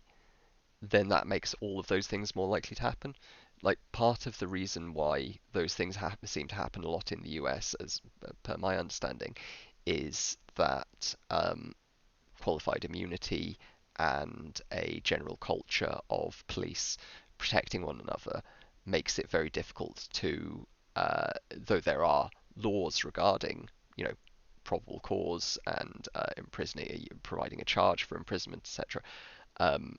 then that makes all of those things more likely to happen. Like, part of the reason why those things seem to happen a lot in the US, as per my understanding, is that qualified immunity and a general culture of police protecting one another makes it very difficult to, though there are laws regarding, you know, probable cause and imprisoning, providing a charge for imprisonment, etc. Um,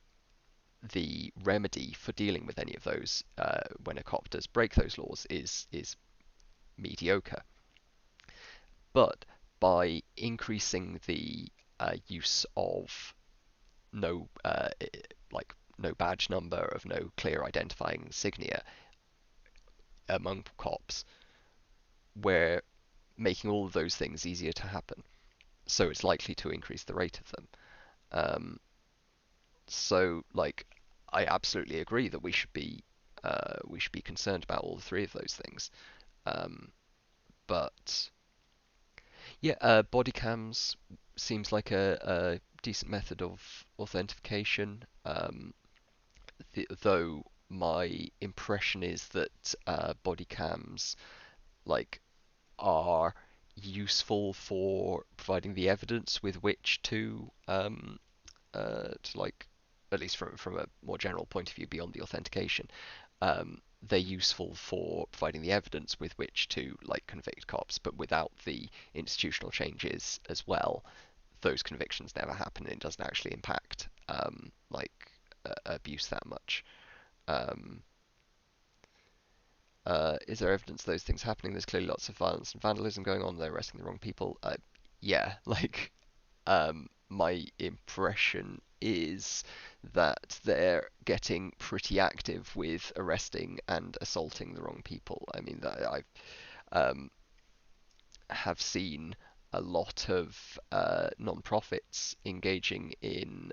the remedy for dealing with any of those when a cop does break those laws is mediocre. But by increasing the use of no no badge number, of no clear identifying insignia among cops, we're making all of those things easier to happen. So it's likely to increase the rate of them. Um, so like, I absolutely agree that we should be concerned about all three of those things. Um, but yeah, body cams seems like a decent method of authentication. Though my impression is that body cams like are useful for providing the evidence with which to like, at least from a more general point of view beyond the authentication, they're useful for providing the evidence with which to like convict cops, but without the institutional changes as well, those convictions never happen, and it doesn't actually impact abuse that much. Um, is there evidence of those things happening? There's clearly lots of violence and vandalism going on. They're arresting the wrong people. Yeah, like my impression is that they're getting pretty active with arresting and assaulting the wrong people. I mean, that I um, have seen a lot of non-profits engaging in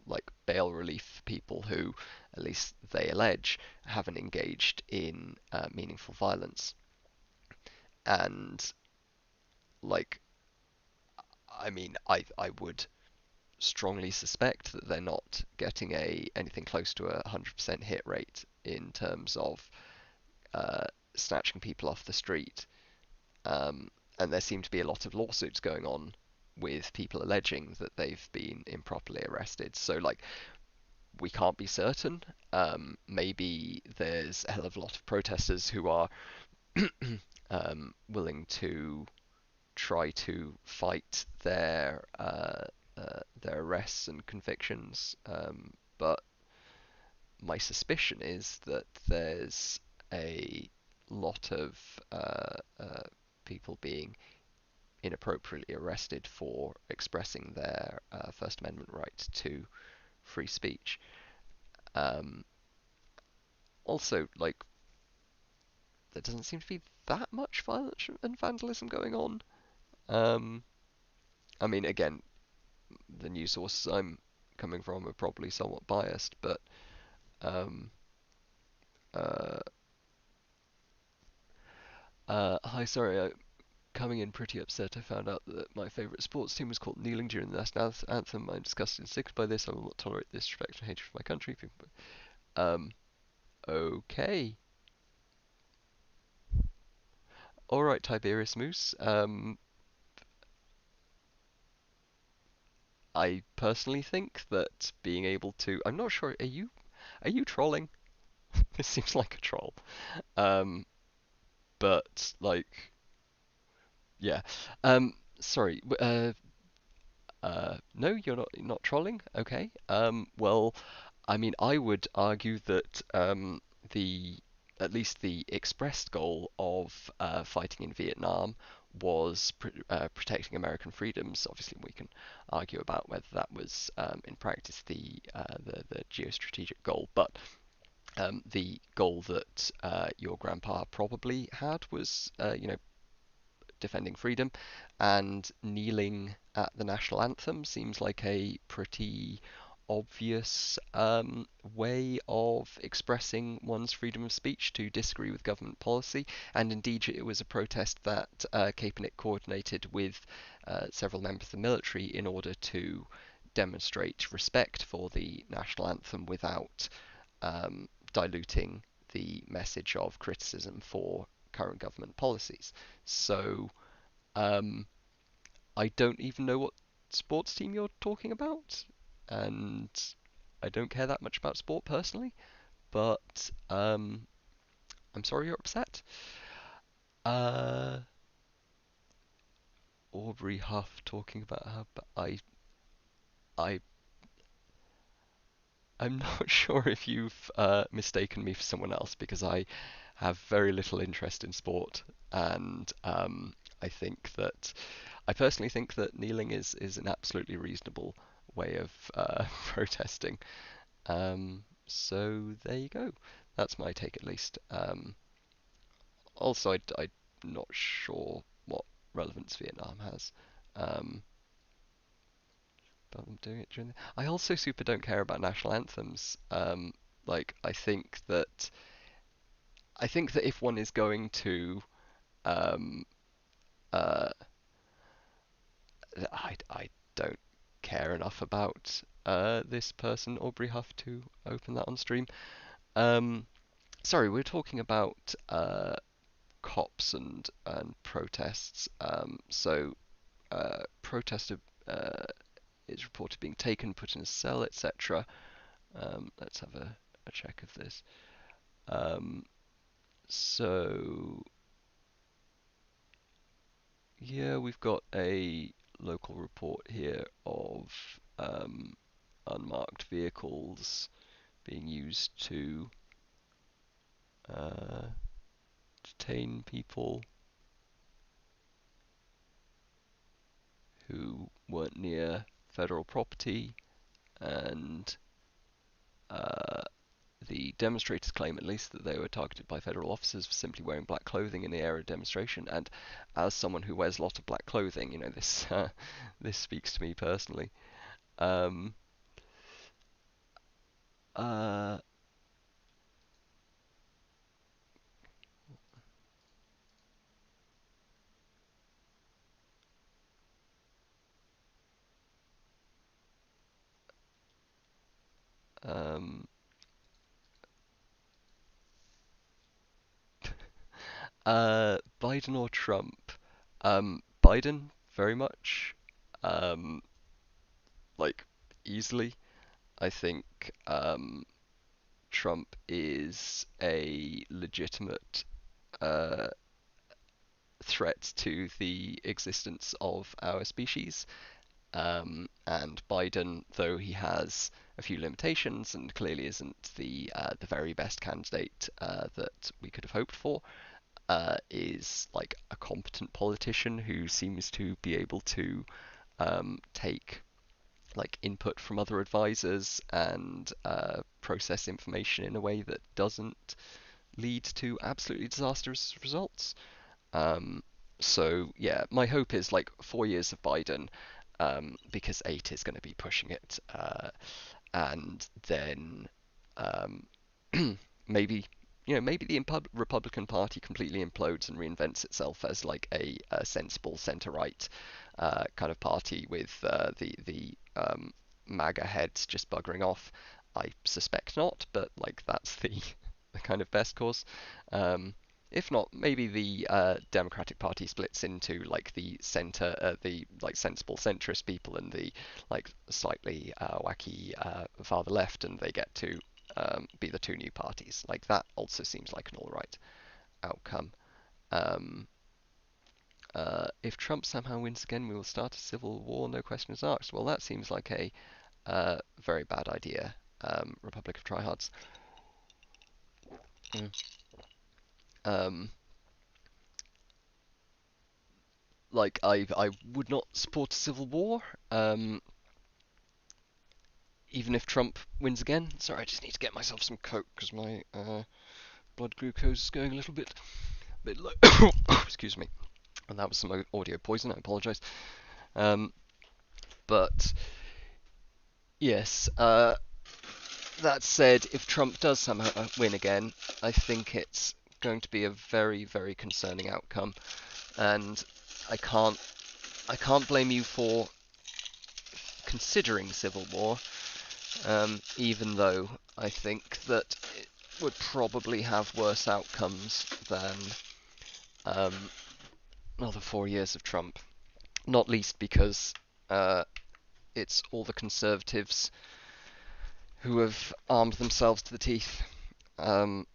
like bail relief people who, at least they allege, haven't engaged in meaningful violence. And like, I mean, I would strongly suspect that they're not getting a anything close to 100% hit rate in terms of uh, snatching people off the street. Um, and there seem to be a lot of lawsuits going on with people alleging that they've been improperly arrested. So like, we can't be certain. Maybe there's a hell of a lot of protesters who are willing to try to fight their arrests and convictions. But my suspicion is that there's a lot of people being inappropriately arrested for expressing their First Amendment right to free speech. Um, Also, like, there doesn't seem to be that much violence and vandalism going on. Um, I mean, again, the news sources I'm coming from are probably somewhat biased, but um, uh, hi, sorry, coming in pretty upset. I found out that my favourite sports team was called kneeling during the national anthem. I'm disgusted and sickened by this. I will not tolerate this disrespect and hatred for my country. Um, okay. Alright, Tiberius Moose. I personally think that being able to, I'm not sure, are you trolling? This seems like a troll. Um, but like, yeah. Sorry. No, you're not trolling. Okay. Well, I mean, I would argue that the at least the expressed goal of fighting in Vietnam was protecting American freedoms. Obviously, we can argue about whether that was in practice the geostrategic goal, but the goal that your grandpa probably had was, defending freedom, and kneeling at the national anthem seems like a pretty obvious way of expressing one's freedom of speech to disagree with government policy. And indeed, it was a protest that Kaepernick coordinated with several members of the military in order to demonstrate respect for the national anthem without diluting the message of criticism for current government policies. So, um, I don't even know what sports team you're talking about, and I don't care that much about sport personally, but I'm sorry you're upset. Uh, Aubrey Huff talking about her, but I, I'm not sure if you've mistaken me for someone else because I have very little interest in sport, and I think that I personally think that kneeling is an absolutely reasonable way of protesting. So there you go. That's my take at least. Also, I'm not sure what relevance Vietnam has. Um, but I'm doing it during. I also super don't care about national anthems. Like I think that if one is going to um, uh, I don't care enough about this person, Aubrey Huff, to open that on stream. Um, Sorry, we're talking about cops and protests. Protester is reported being taken, put in a cell, etc. Let's have a check of this. Um, so yeah, we've got a local report here of unmarked vehicles being used to uh, detain people who weren't near federal property, and uh, the demonstrators claim, at least, that they were targeted by federal officers for simply wearing black clothing in the area of demonstration. And as someone who wears a lot of black clothing, this this speaks to me personally. Um, uh, um, Biden or Trump? Biden, very much. Um, like easily. I think Trump is a legitimate uh, threat to the existence of our species. And Biden, though he has a few limitations and clearly isn't the very best candidate that we could have hoped for, is like a competent politician who seems to be able to take like input from other advisors and process information in a way that doesn't lead to absolutely disastrous results. Um, so yeah, my hope is like 4 years of Biden, because 8 is going to be pushing it, and then um, maybe maybe the Republican Party completely implodes and reinvents itself as like a sensible center-right kind of party with the MAGA heads just buggering off. I suspect not, but like that's the kind of best course. Um, if not, maybe the Democratic Party splits into like the center, the like sensible centrist people, and the like slightly wacky farther left, and they get to be the two new parties. Like that also seems like an all right outcome. Um, if Trump somehow wins again, we will start a civil war, no questions asked. Well, that seems like a very bad idea. Republic of Tryhards. Mm. Um, like I would not support a civil war. Even if Trump wins again. Sorry, I just need to get myself some coke because my blood glucose is going a bit low. Excuse me. And that was some audio poison. I apologise. Um, but yes. That said, if Trump does somehow win again, I think it's going to be a very, very concerning outcome, and I can't I can't blame you for considering civil war, even though I think that it would probably have worse outcomes than um, another 4 years of Trump. Not least because it's all the conservatives who have armed themselves to the teeth.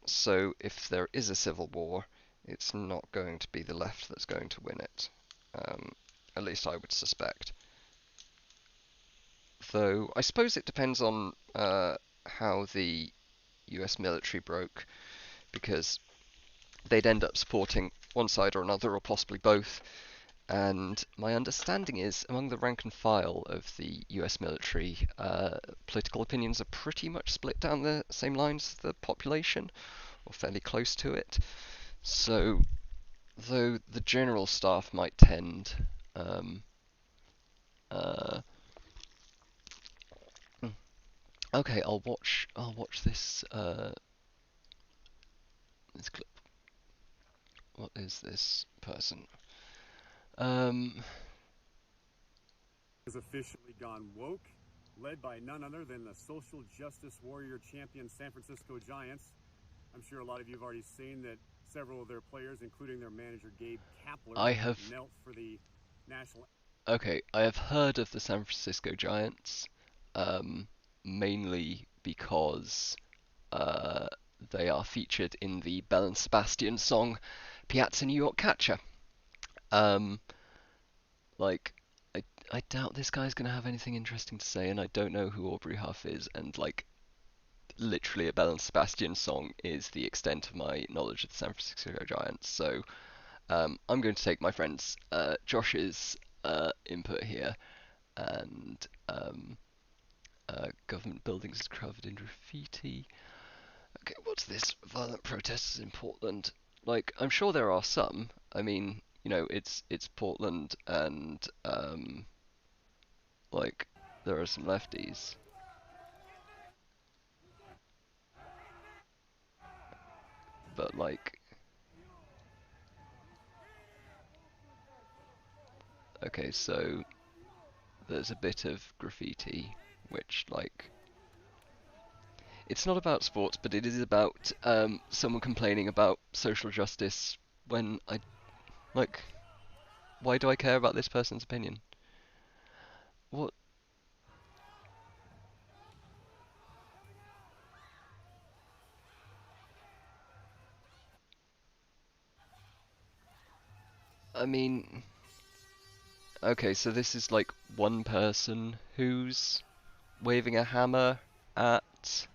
So if there is a civil war, it's not going to be the left that's going to win it. At least I would suspect. Though I suppose it depends on how the US military broke, because they'd end up supporting one side or another, or possibly both. And my understanding is, among the rank and file of the US military, political opinions are pretty much split down the same lines as the population, or fairly close to it. So, though the general staff might tend, um, uh, okay, I'll watch this this clip. What is this person? Um, Has officially gone woke, led by none other than the social justice warrior champion San Francisco Giants. I'm sure a lot of you have already seen that several of their players, including their manager Gabe Kapler, I have knelt for the national. Okay, I have heard of the San Francisco Giants, um, mainly because uh, they are featured in the Bell and Sebastian song "Piazza New York Catcher." Um, like, I I doubt this guy's gonna have anything interesting to say, and I don't know who Aubrey Huff is, and like, literally a Bell and Sebastian song is the extent of my knowledge of the San Francisco Giants. So I'm going to take my friend's Josh's input here, and government buildings covered in graffiti. Okay, what's this? Violent protests in Portland. Like, I'm sure there are some. I mean, it's Portland, and like there are some lefties. But like, okay, so there's a bit of graffiti, which like it's not about sports, but it is about someone complaining about social justice when I like. Why do I care about this person's opinion? What? I mean, okay, so this is like one person who's waving a hammer at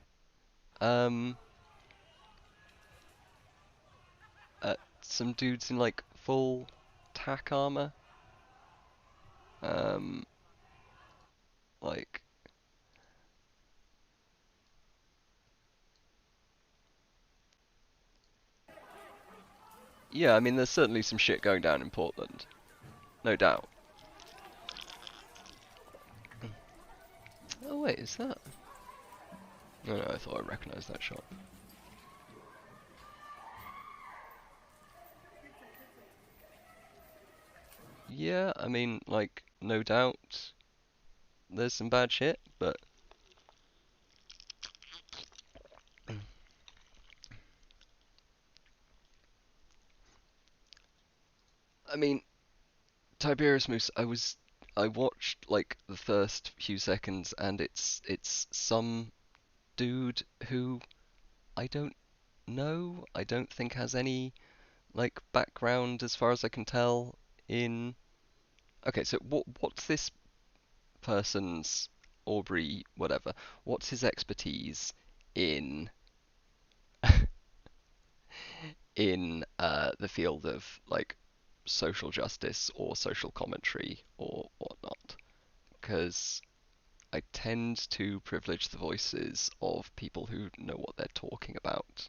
um at some dudes in like full tack armor. Um, like, yeah, I mean, there's certainly some shit going down in Portland, no doubt. Oh wait, is that? No, no, I thought I recognised that shot. Yeah, I mean, like, no doubt there's some bad shit, but I mean, Tiberius Moose, I watched like the first few seconds, and it's some dude who I don't know. I don't think has any like background as far as I can tell in. Okay, so what's this person's Aubrey whatever? What's his expertise in the field of like social justice or social commentary or whatnot? Because I tend to privilege the voices of people who know what they're talking about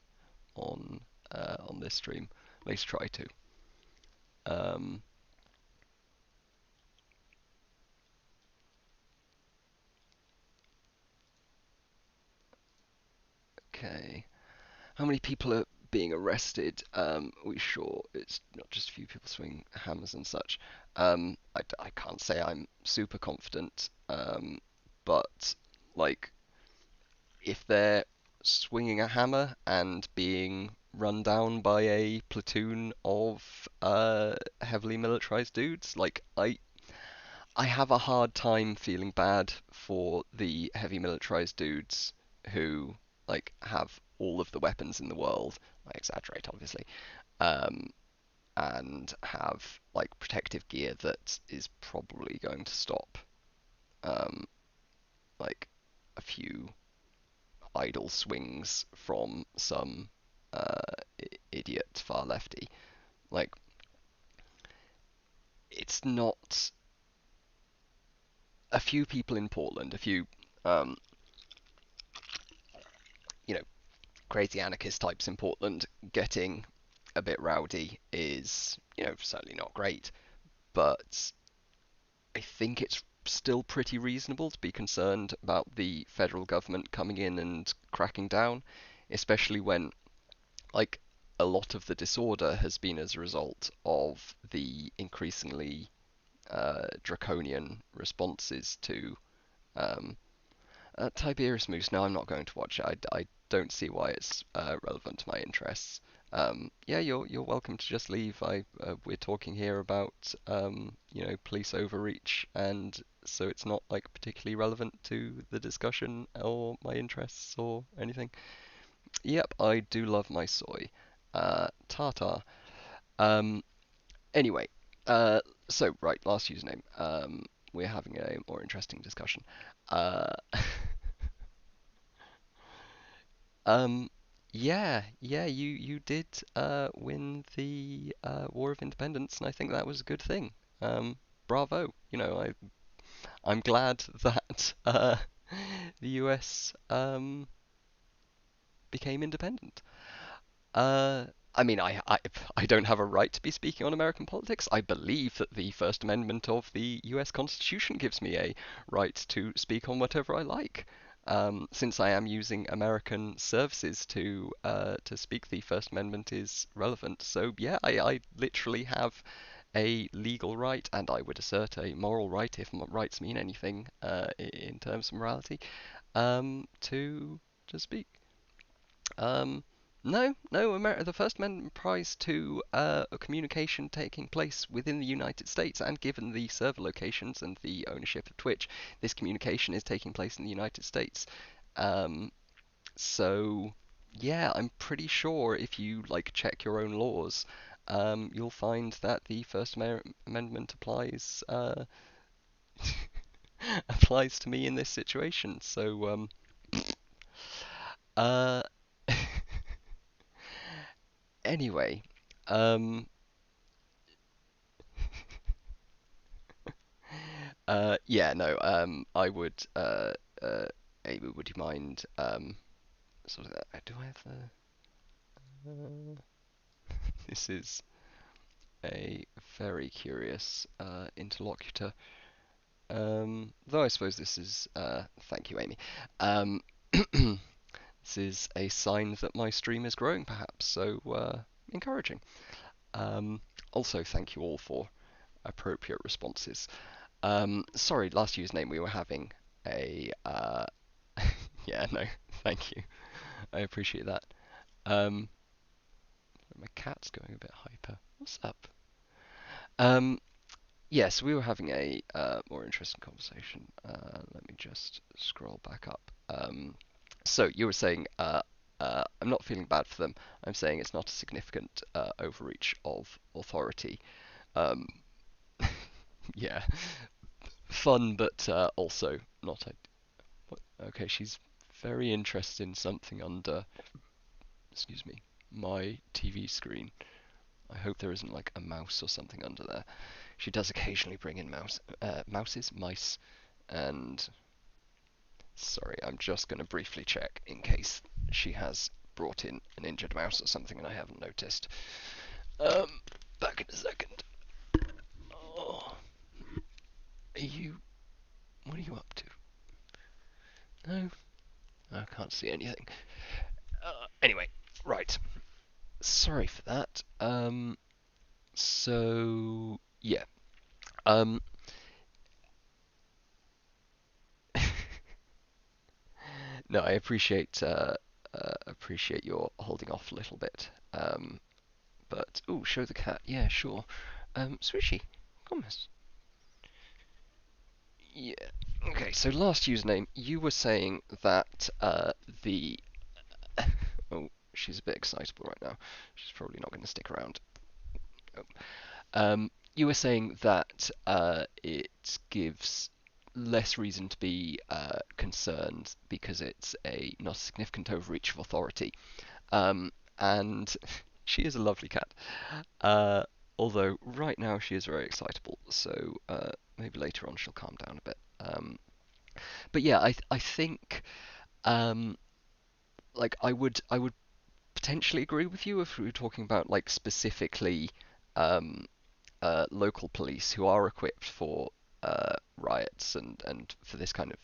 on on this stream. At least try to. Um, okay. How many people are being arrested? We sure it's not just a few people swinging hammers and such. I can't say I'm super confident, but like if they're swinging a hammer and being run down by a platoon of heavily militarized dudes, like I have a hard time feeling bad for the heavy militarized dudes who like have all of the weapons in the world. I exaggerate, obviously, um, and have like protective gear that is probably going to stop um, like a few idle swings from some idiot far lefty. Like, it's not a few people in Portland, a few, um, you know, crazy anarchist types in Portland getting a bit rowdy is, certainly not great. But I think it's still pretty reasonable to be concerned about the federal government coming in and cracking down, especially when like a lot of the disorder has been as a result of the increasingly draconian responses to um, Tiberius Moose. No, I'm not going to watch it. I don't see why it's relevant to my interests. Yeah, you're welcome to just leave. We're talking here about police overreach, and so it's not like particularly relevant to the discussion or my interests or anything. Yep, I do love my soy. Tata. Um, anyway, uh, so right, last username. We're having a more interesting discussion. Uh, um, yeah, you did win the War of Independence, and I think that was a good thing. Bravo. I'm glad that the US became independent. Uh, I mean, I don't have a right to be speaking on American politics. I believe that the First Amendment of the US Constitution gives me a right to speak on whatever I like. Since I am using American services to speak, the First Amendment is relevant. So yeah, I literally have a legal right, and I would assert a moral right, if rights mean anything in terms of morality, to speak. Um, no, the First Amendment applies to a communication taking place within the United States, and given the server locations and the ownership of Twitch, this communication is taking place in the United States. Um, so, yeah, I'm pretty sure if you like check your own laws, you'll find that the Amendment applies to me in this situation. So uh, anyway, um, yeah, no, I would, Amy, would you mind, sort of, do I have this is a very curious, interlocutor. Though I suppose this is, thank you, Amy. Um, this is a sign that my stream is growing, perhaps, so, encouraging. Um, Also, thank you all for appropriate responses. Sorry, last username we were having a yeah, no, thank you. I appreciate that. Um, my cat's going a bit hyper. What's up? Um, yes, we were having a more interesting conversation. Let me just scroll back up. So you were saying I'm not feeling bad for them. I'm saying it's not a significant overreach of authority. Um, yeah, fun, but also not. Okay, she's very interested in something under, excuse me, my TV screen. I hope there isn't like a mouse or something under there. She does occasionally bring in mice, and sorry, I'm just going to briefly check in case she has brought in an injured mouse or something and I haven't noticed. Um, Back in a second. Oh, are you? What are you up to? No, I can't see anything. Anyway, right. Sorry for that. So yeah. Um, no, I appreciate your holding off a little bit. But oh, show the cat. Yeah, sure. Swishy, come on. Yeah. Okay. So last username, you were saying that the oh, she's a bit excitable right now. She's probably not going to stick around. Oh. You were saying that it gives less reason to be concerned because it's a not a significant overreach of authority. And she is a lovely cat. Uh, Although right now she is very excitable, so maybe later on she'll calm down a bit. But yeah, I think um, like I would potentially agree with you if we were talking about like specifically um, local police who are equipped for riots and for this kind of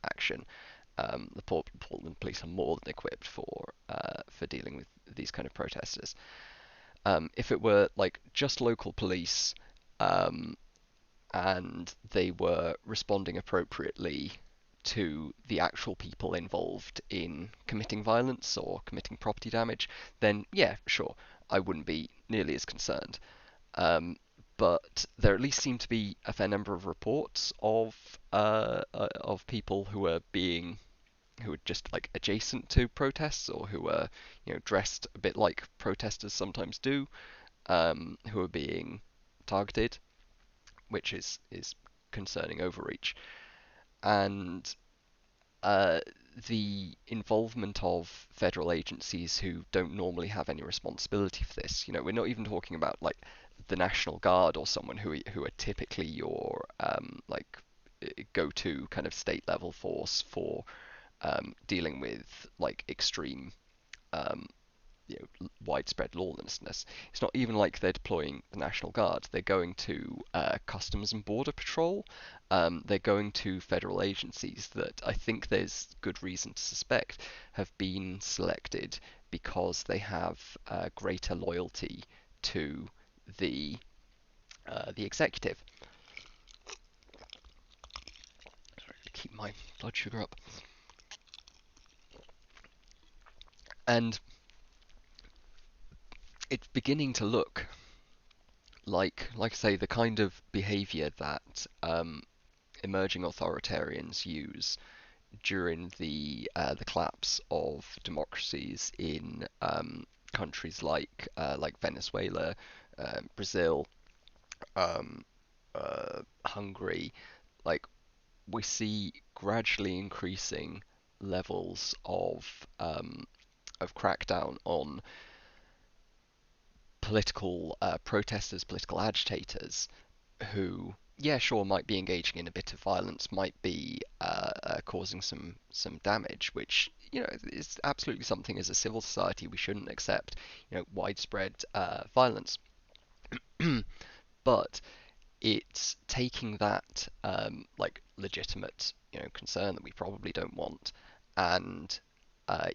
action. The Portland police are more than equipped for dealing with these kind of protesters. If it were like just local police um, and they were responding appropriately to the actual people involved in committing violence or committing property damage, then yeah, sure, I wouldn't be nearly as concerned. Um, but there at least seem to be a fair number of reports of people who are just like adjacent to protests or who are dressed a bit like protesters sometimes do, who are being targeted, which is concerning overreach. And uh, the involvement of federal agencies who don't normally have any responsibility for this. We're not even talking about like the National Guard or someone who are typically your like go-to kind of state level force for dealing with like extreme um, widespread lawlessness. It's not even like they're deploying the National Guard. They're going to Customs and Border Patrol. They're going to federal agencies that I think there's good reason to suspect have been selected because they have greater loyalty to the executive. Sorry, to keep my blood sugar up. And it's beginning to look like I say, the kind of behaviour that emerging authoritarians use during the collapse of democracies in countries like Venezuela, Brazil, um, Hungary, like we see gradually increasing levels of crackdown on political protesters, political agitators who, yeah, sure, might be engaging in a bit of violence, might be causing some damage, which is absolutely something as a civil society we shouldn't accept, widespread violence. But it's taking that like legitimate concern that we probably don't want and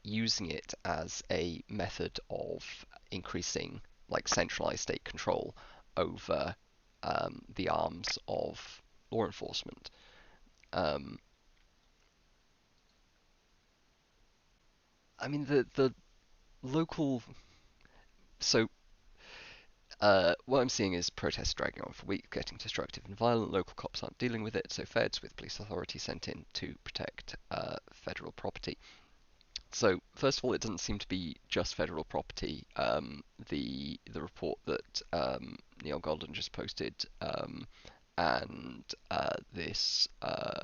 using it as a method of increasing like centralized state control over the arms of law enforcement. Um, I mean the local so what I'm seeing is protests dragging on for weeks, getting destructive and violent. Local cops aren't dealing with it, so feds with police authority sent in to protect federal property. So first of all, it doesn't seem to be just federal property. The report that Neil Golden just posted and this uh,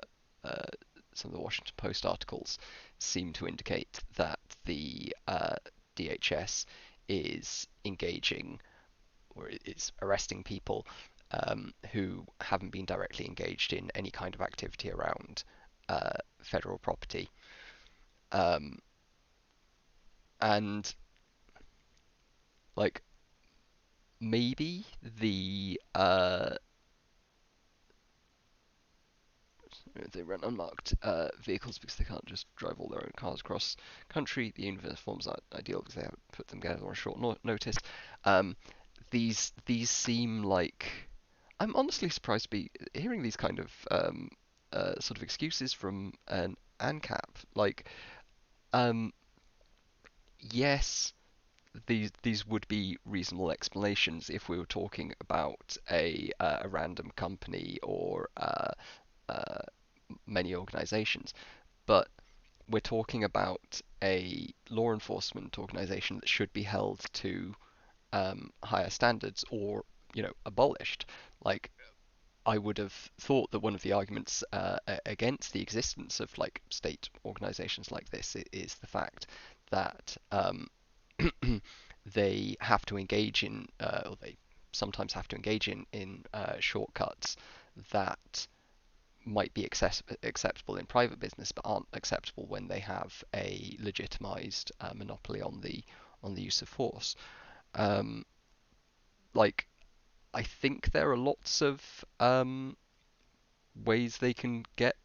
some of the Washington Post articles seem to indicate that the DHS is engaging or is arresting people who haven't been directly engaged in any kind of activity around federal property. Um, and like maybe they rent unmarked vehicles because they can't just drive all their own cars across country. The uniforms are ideal because they have put them together on short notice. Um, these seem like I'm honestly surprised to be hearing these kind of sort of excuses from an ANCAP. Like, um, yes, these would be reasonable explanations if we were talking about a random company or uh, many organizations, but we're talking about a law enforcement organization that should be held to higher standards or abolished. Like I would have thought that one of the arguments against the existence of like state organizations like this is the fact that they have to engage in, or they sometimes have to engage in shortcuts that might be acceptable in private business, but aren't acceptable when they have a legitimized monopoly on the use of force. Um, like I think there are lots of ways they can get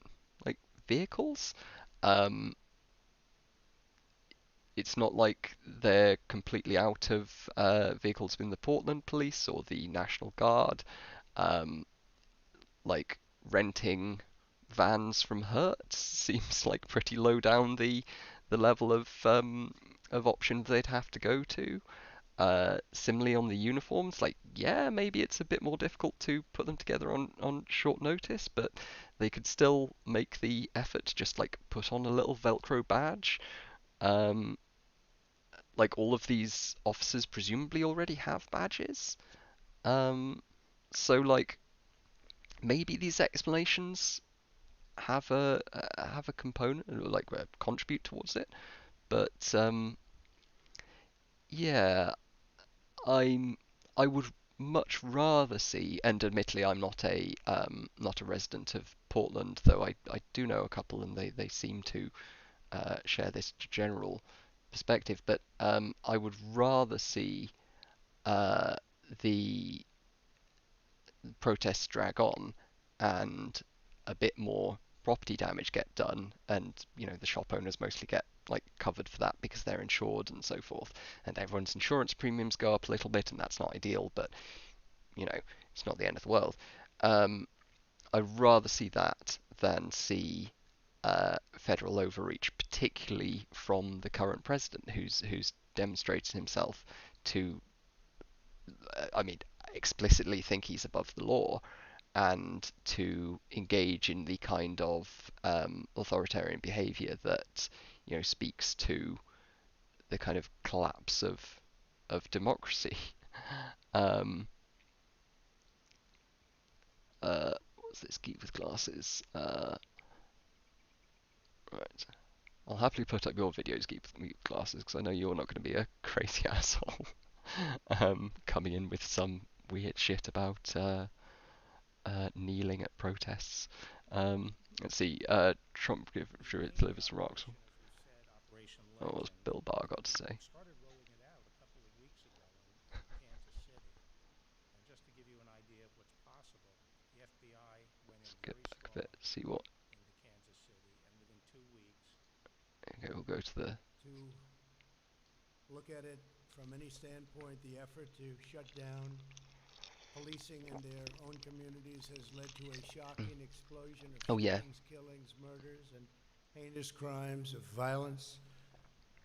like vehicles. Um, it's not like they're completely out of vehicles in the Portland Police or the National Guard. Um, like renting vans from Hertz seems like pretty low down the level of options they'd have to go to. Similarly on the uniforms, like yeah, maybe it's a bit more difficult to put them together on short notice, but they could still make the effort to just like put on a little Velcro badge. Um, like all of these officers presumably already have badges. Um, so like maybe these explanations have a component or like contribute towards it, but yeah, I'm I would much rather see, and admittedly I'm not a resident of Portland, though I do know a couple and they seem to share this general perspective, but I would rather see uh, the protests drag on and a bit more property damage get done, and the shop owners mostly get like covered for that because they're insured and so forth, and everyone's insurance premiums go up a little bit, and that's not ideal, but it's not the end of the world. um, I'd rather see that than see federal overreach, particularly from the current president, who's demonstrated himself to I mean explicitly think he's above the law and to engage in the kind of authoritarian behavior that speaks to the kind of collapse of democracy. Um, what's this geek with glasses? Right. I'll happily put up your videos, geek with glasses, because I know you're not going to be a crazy asshole coming in with some weird shit about kneeling at protests. Let's see. Trump delivers remarks. Oh, what's Bill Barr got to say? Let's get back a bit. See what. Okay, we'll go to the. To look at it from any standpoint, the effort to shut down policing in their own communities has led to a shocking explosion of Oh yeah. shootings, killings, murders, and heinous crimes of violence.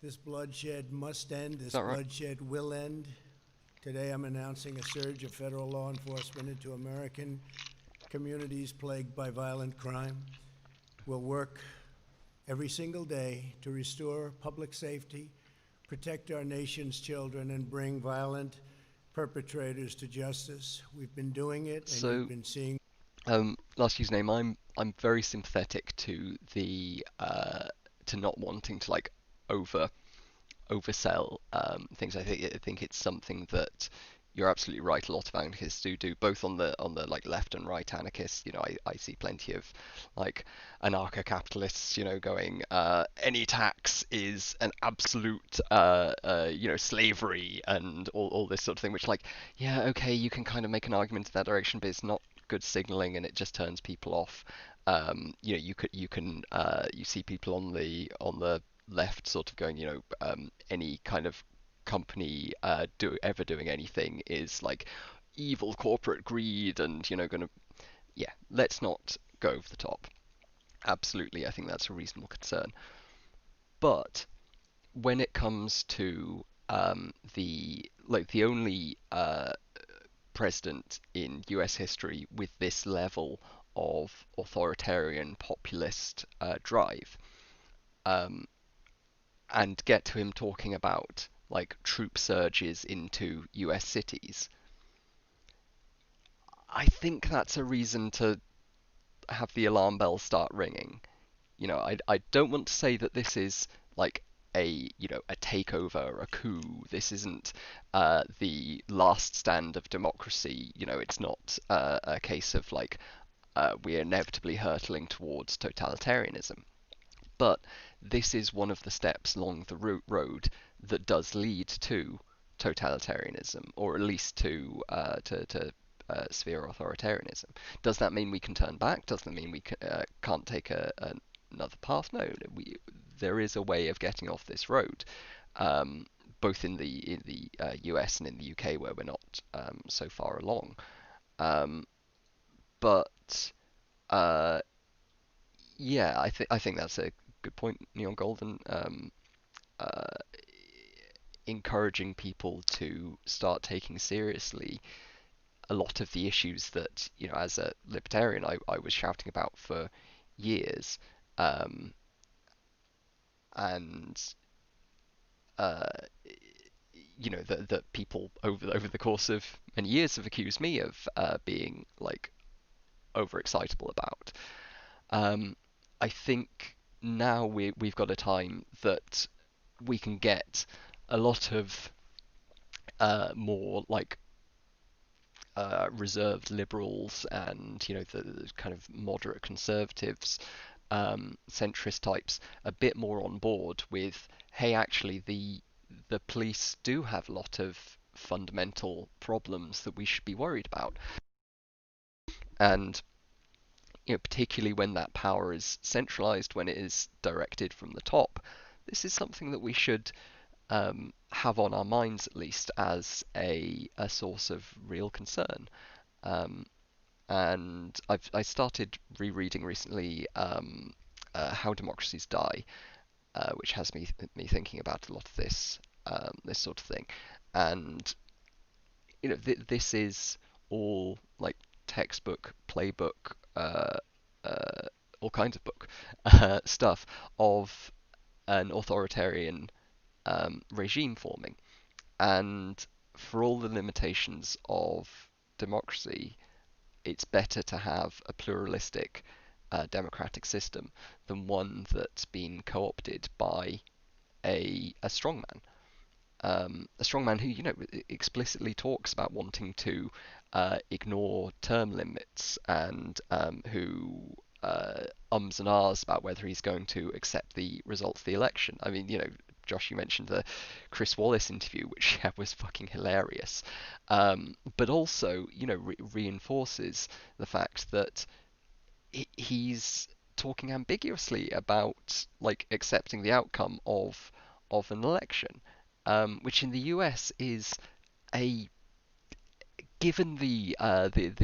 This bloodshed must end. Is This that right? bloodshed will end. Today I'm announcing a surge of federal law enforcement into American communities plagued by violent crime. We'll work every single day to restore public safety, protect our nation's children, and bring violent perpetrators to justice. We've been doing it, and So, you've been seeing. last username. I'm very sympathetic to the to not wanting to like over oversell things. I think it's something that you're absolutely right. A lot of anarchists do both on the like left and right anarchists. I see plenty of like anarcho-capitalists, going any tax is an absolute slavery and all this sort of thing. Which like yeah okay you can kind of make an argument in that direction, but it's not good signaling and it just turns people off. You see people on the left sort of going, any kind of company doing anything is like evil corporate greed and gonna yeah, let's not go over the top. Absolutely, I think that's a reasonable concern. But when it comes to the only president in US history with this level of authoritarian populist drive, um, and get to him talking about like troop surges into US cities, I think that's a reason to have the alarm bells start ringing. I don't want to say that this is like a takeover or a coup. This isn't the last stand of democracy. It's not a case of like we're inevitably hurtling towards totalitarianism. But this is one of the steps along the road that does lead to totalitarianism, or at least to severe authoritarianism. Does that mean we can turn back? Does that mean we can't take another path? No, there is a way of getting off this road, um, both in the US and in the UK where we're not so far along. Um, but uh, yeah, I think that's a good point, Neon Golden. Uh, Encouraging people to start taking seriously a lot of the issues that, as a libertarian, I was shouting about for years, um, and uh, that people over the course of many years have accused me of being like overexcitable about. Um, I think now we've got a time that we can get a lot of more like reserved liberals and the kind of moderate conservatives, centrist types, a bit more on board with, hey, actually the police do have a lot of fundamental problems that we should be worried about, and particularly when that power is centralized, when it is directed from the top, this is something that we should have on our minds at least as a source of real concern. Um, and I started rereading recently How Democracies Die, which has me thinking about a lot of this sort of thing. And this is all like textbook, playbook, all kinds of book stuff of an authoritarian regime forming. And for all the limitations of democracy, it's better to have a pluralistic democratic system than one that's been co-opted by a strongman. A strongman who, explicitly talks about wanting to ignore term limits and who ums and ahs about whether he's going to accept the results of the election. I mean, Josh, you mentioned the Chris Wallace interview, which was fucking hilarious, but also, reinforces the fact that he's talking ambiguously about like accepting the outcome of an election, which in the US is a given the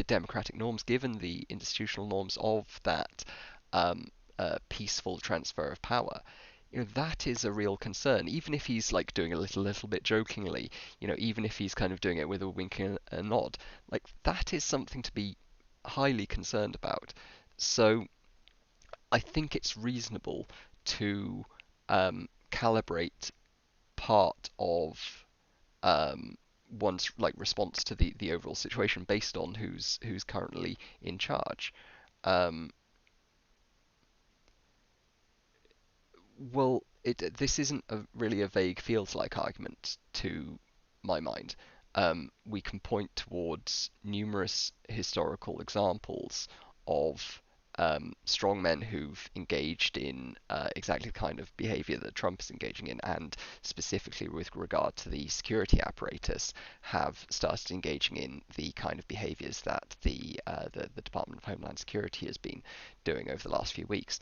democratic norms, given the institutional norms of that peaceful transfer of power, that is a real concern. Even if he's like doing a little bit jokingly, even if he's kind of doing it with a wink and a nod, like that is something to be highly concerned about. So I think it's reasonable to calibrate part of um, one's like response to the overall situation based on who's currently in charge. Um, well, this isn't really a vague feels like argument to my mind. We can point towards numerous historical examples of strongmen who've engaged in exactly the kind of behavior that Trump is engaging in, and specifically with regard to the security apparatus, have started engaging in the kind of behaviors that the Department of Homeland Security has been doing over the last few weeks.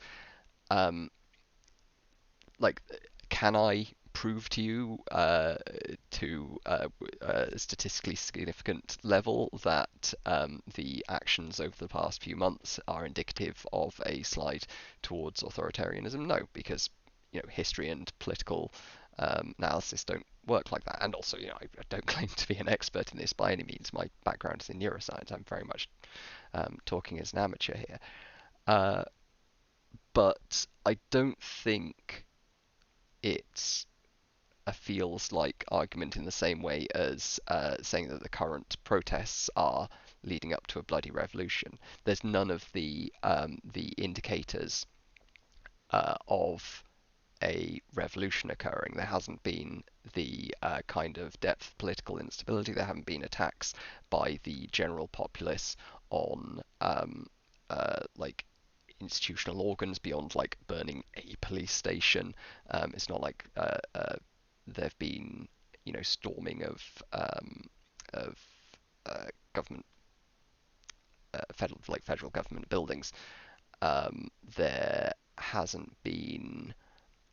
Um, like, can I prove to you to a statistically significant level that the actions over the past few months are indicative of a slide towards authoritarianism? No, because history and political analysis don't work like that. And also, I don't claim to be an expert in this by any means. My background is in neuroscience. I'm very much talking as an amateur here. Uh, but I don't think it's a feels like argument in the same way as saying that the current protests are leading up to a bloody revolution. There's none of the indicators of a revolution occurring. There hasn't been the kind of depth of political instability. There haven't been attacks by the general populace on like institutional organs beyond like burning a police station. It's not like there've been storming of government federal government buildings. There hasn't been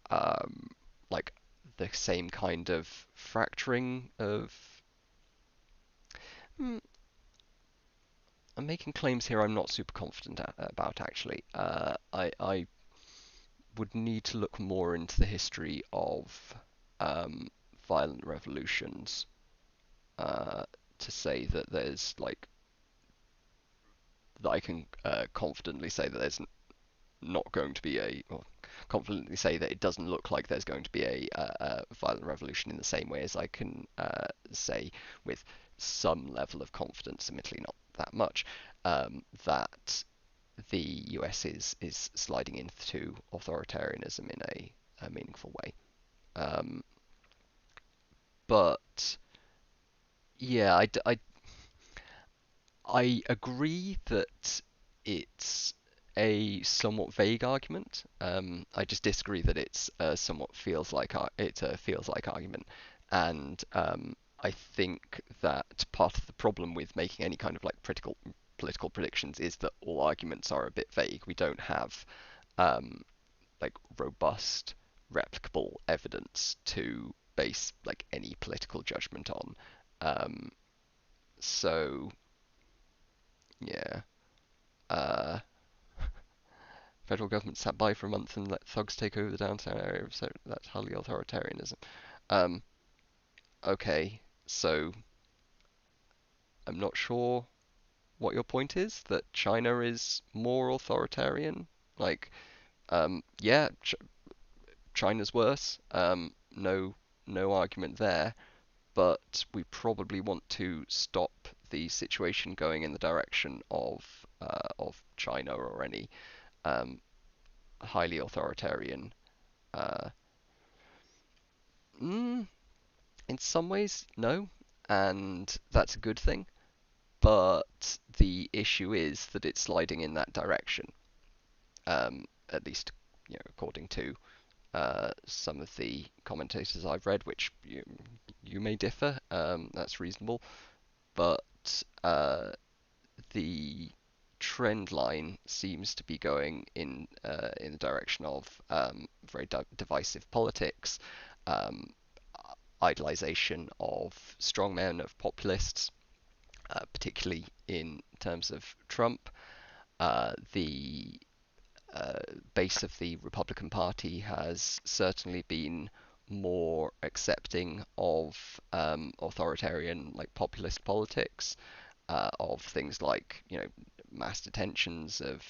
um, like the same kind of fracturing of. Hmm, I'm making claims here I'm not super confident about actually. I would need to look more into the history of um, violent revolutions to say that there's like that I can confidently say that there's not going to be or confidently say that it doesn't look like there's going to be a violent revolution in the same way as I can say with some level of confidence, admittedly not that much, that the US is sliding into authoritarianism in a meaningful way. Um, but yeah, I agree that it's a somewhat vague argument. I just disagree that it's somewhat feels like it's a feels like argument, and I think that part of the problem with making any kind of like political predictions is that all arguments are a bit vague. We don't have um, like robust, replicable evidence to base like any political judgment on. Um, so yeah. Uh, Federal government sat by for a month and let thugs take over the downtown area, so that's highly authoritarianism. Um, okay, so I'm not sure what your point is, that China is more authoritarian. Like, yeah, China's worse. No argument there. but we probably want to stop the situation going in the direction of China or any um, highly authoritarian. Uh, mm, in some ways, no, and that's a good thing. But the issue is that it's sliding in that direction. At least, according to some of the commentators I've read, which you may differ. That's reasonable, but the trend line seems to be going in the direction of very divisive politics, um, idolization of strongmen, of populists, particularly in terms of Trump. The base of the Republican Party has certainly been more accepting of authoritarian, like populist politics, of things like mass detentions of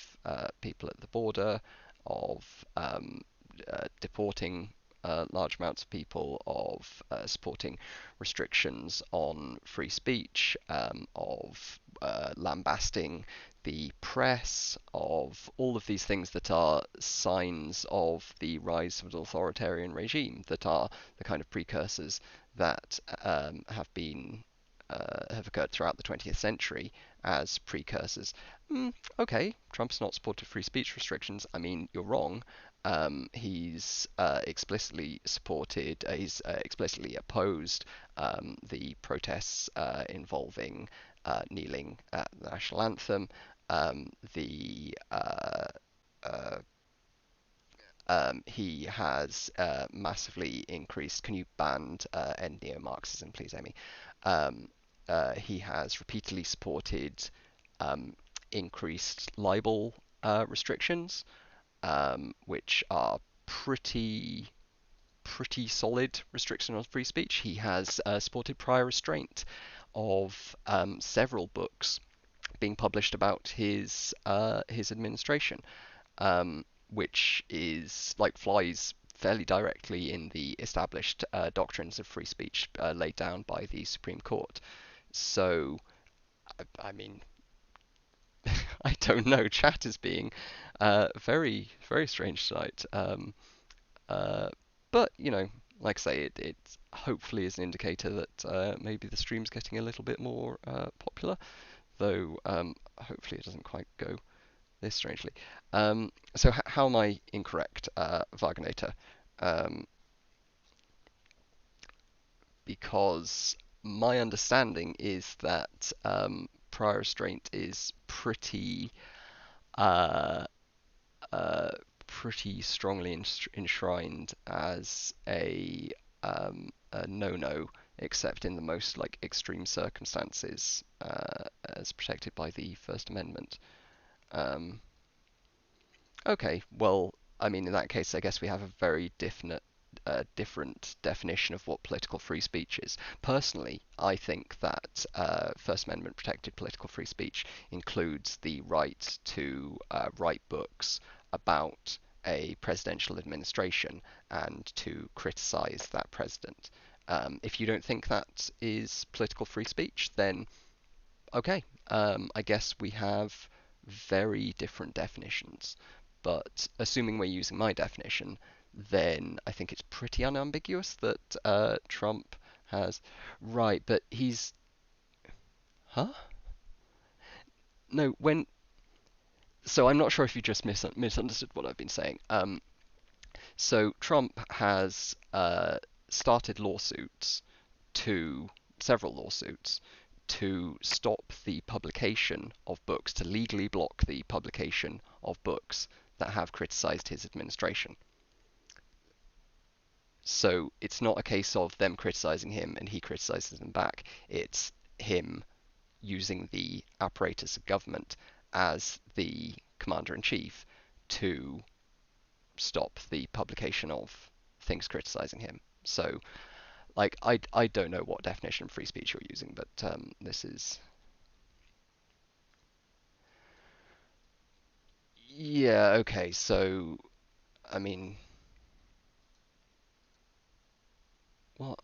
people at the border, of deporting large amounts of people, of supporting restrictions on free speech, of lambasting the press, of all of these things that are signs of the rise of an authoritarian regime, that are the kind of precursors that have occurred throughout the 20th century as precursors. Okay, Trump's not supported free speech restrictions. I mean, you're wrong. He's explicitly supported, he's explicitly opposed the protests involving kneeling at the national anthem. The He has massively increased. Can you ban end neo-Marxism, please, Amy? He has repeatedly supported increased libel restrictions, which are pretty solid restriction on free speech. He has supported prior restraint of several books being published about his administration, which is like flies fairly directly in the established doctrines of free speech laid down by the Supreme Court. So, I mean, I don't know. Chat is being very strange tonight. Uh, but like I say, it hopefully is an indicator that maybe the stream's getting a little bit more popular. Though hopefully it doesn't quite go this strangely. So how am I incorrect, Wagner? Um, because my understanding is that prior restraint is uh, uh, pretty strongly enshrined as a no-no, except in the most like extreme circumstances, as protected by the First Amendment. Um, okay, well, I mean, in that case, I guess we have a very different definition of what political free speech is. Personally, I think that First Amendment protected political free speech includes the right to write books about a presidential administration and to criticize that president. If you don't think that is political free speech, then okay, I guess we have very different definitions. But assuming we're using my definition, then I think it's pretty unambiguous that Trump has. Right, but he's. Huh? No, when. So I'm not sure if you just misunderstood what I've been saying. So Trump has started lawsuits to several lawsuits to stop the publication of books, to legally block the publication of books that have criticized his administration. So it's not a case of them criticizing him and he criticizes them back. It's him using the apparatus of government as the commander in chief to stop the publication of things criticizing him. So, like, I don't know what definition of free speech you're using, but this is. Yeah, okay, so, I mean, what?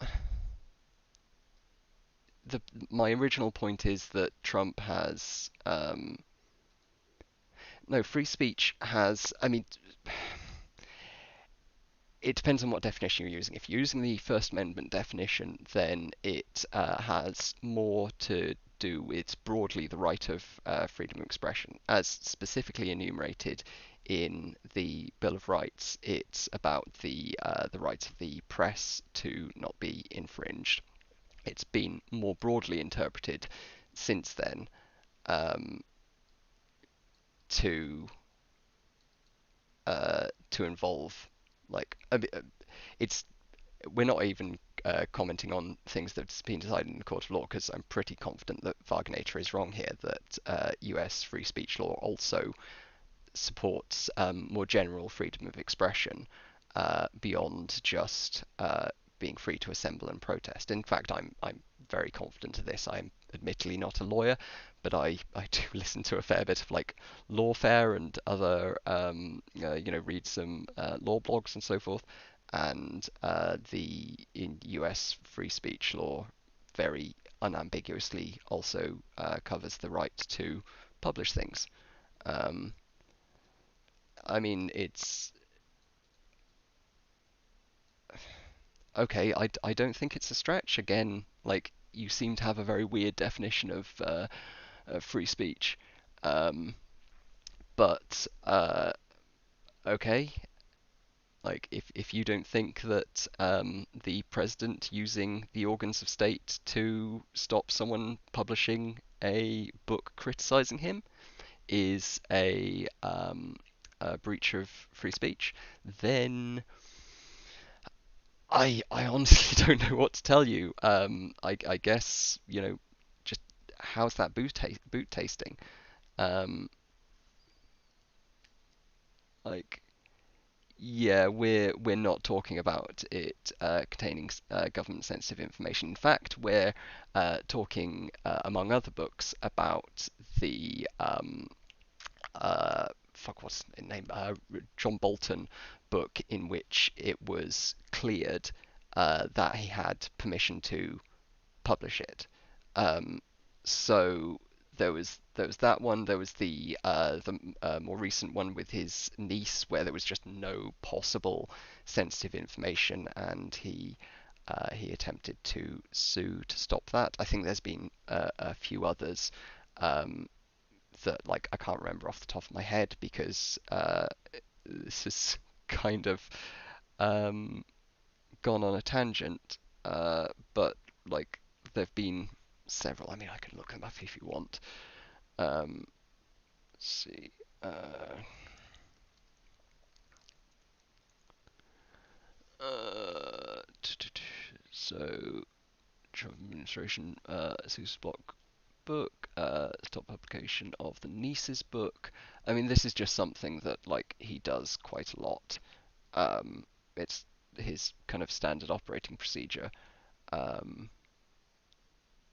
my original point is that Trump has no, free speech has. I mean, it depends on what definition you're using. If you're using the First Amendment definition, then it has more to do with broadly the right of freedom of expression, as specifically enumerated in the Bill of Rights. It's about the rights of the press to not be infringed. It's been more broadly interpreted since then um, to to involve like it's we're not even commenting on things that's been decided in the court of law because I'm pretty confident that Wagner is wrong here, that US free speech law also supports more general freedom of expression beyond just being free to assemble and protest. In fact, I'm very confident of this. I'm admittedly not a lawyer, but I do listen to a fair bit of like Lawfare and other read some law blogs and so forth. And the in US free speech law very unambiguously also covers the right to publish things. Um, I mean, it's okay. I don't think it's a stretch. Again, like you seem to have a very weird definition of free speech. Um, but okay, like if you don't think that the president using the organs of state to stop someone publishing a book criticizing him is a breach of free speech, then I honestly don't know what to tell you. I guess just how's that boot tasting? Um, like yeah, we're not talking about it containing government sensitive information. In fact, we're talking among other books about the fuck what's his name John Bolton book in which it was cleared that he had permission to publish it. Um, so there was that one. There was the more recent one with his niece, where there was just no possible sensitive information, and he attempted to sue to stop that. I think there's been a few others that like I can't remember off the top of my head because this is kind of um, gone on a tangent, but like there've been several. I mean, I can look them up if you want. Let's see. So, Trump administration, Sue's Block book, stop publication of the niece's book. I mean, this is just something that like he does quite a lot. It's his kind of standard operating procedure. Um,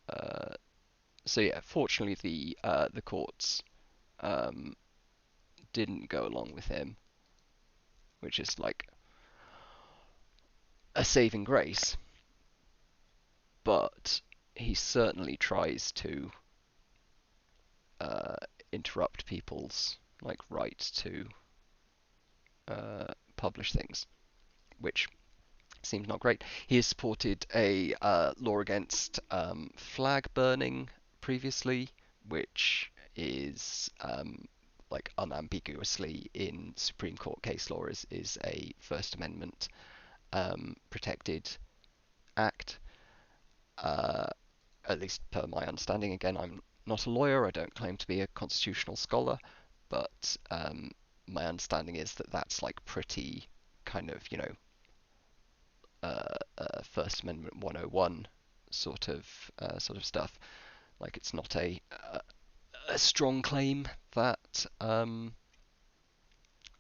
uh, so yeah, fortunately the courts um, didn't go along with him, which is like a saving grace. But he certainly tries to uh, interrupt people's like right to publish things, which seems not great. He has supported a law against flag burning previously, which is like unambiguously in Supreme Court case law is a First Amendment protected act. Uh, at least per my understanding. Again, I'm not a lawyer. I don't claim to be a constitutional scholar, but my understanding is that that's like pretty kind of First Amendment 101 sort of stuff. Like it's not a strong claim that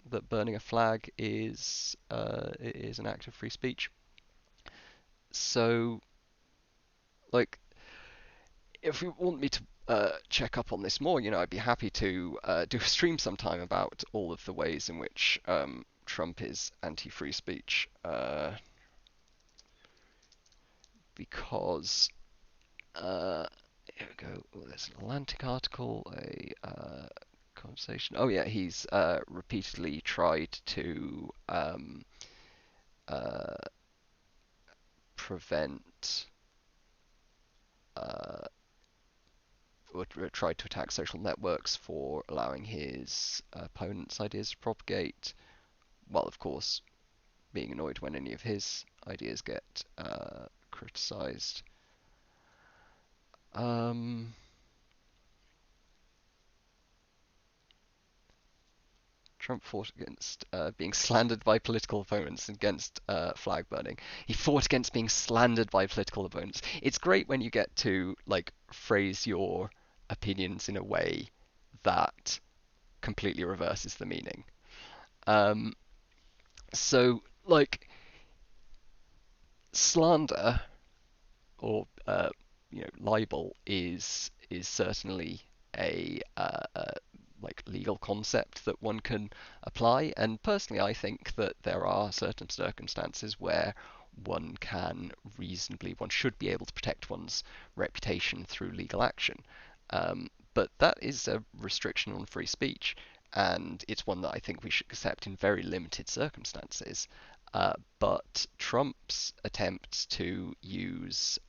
that burning a flag is an act of free speech. So like if you want me to check up on this more, I'd be happy to do a stream sometime about all of the ways in which Trump is anti-free speech, because Here we go. Oh, there's an Atlantic article, a conversation. Oh yeah, he's repeatedly tried to uh, prevent uh, or tried to attack social networks for allowing his opponent's ideas to propagate, while of course being annoyed when any of his ideas get criticized. Um, Trump fought against being slandered by political opponents against flag burning. He fought against being slandered by political opponents. It's great when you get to like phrase your opinions in a way that completely reverses the meaning. Um, so like slander or libel is certainly a like legal concept that one can apply. And personally, I think that there are certain circumstances where one should be able to protect one's reputation through legal action. But that is a restriction on free speech, and it's one that I think we should accept in very limited circumstances. But Trump's attempts to use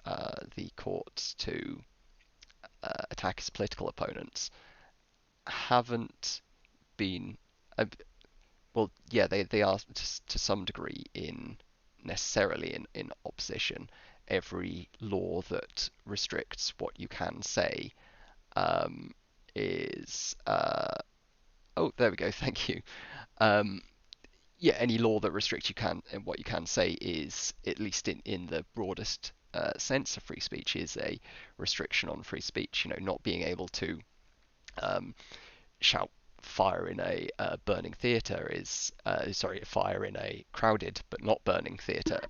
the courts to attack his political opponents haven't been well, yeah, they are to some degree in necessarily in opposition. Every law that restricts what you can say um, is oh, there we go, thank you. Um, yeah, any law that restricts you can and what you can say is, at least in the broadest sense of free speech, is a restriction on free speech. Not being able to um, shout fire in a burning theatre is fire in a crowded but not burning theatre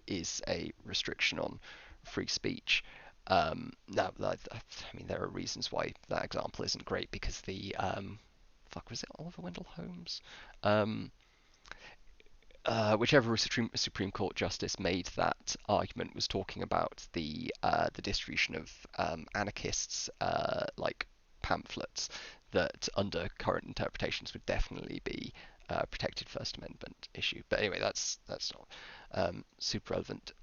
is a restriction on free speech. Now, I mean, there are reasons why that example isn't great because the fuck was it Oliver Wendell Holmes? Um, Whichever Supreme Court justice made that argument was talking about the distribution of anarchists like pamphlets that under current interpretations would definitely be protected First Amendment issue. But anyway, that's not super relevant.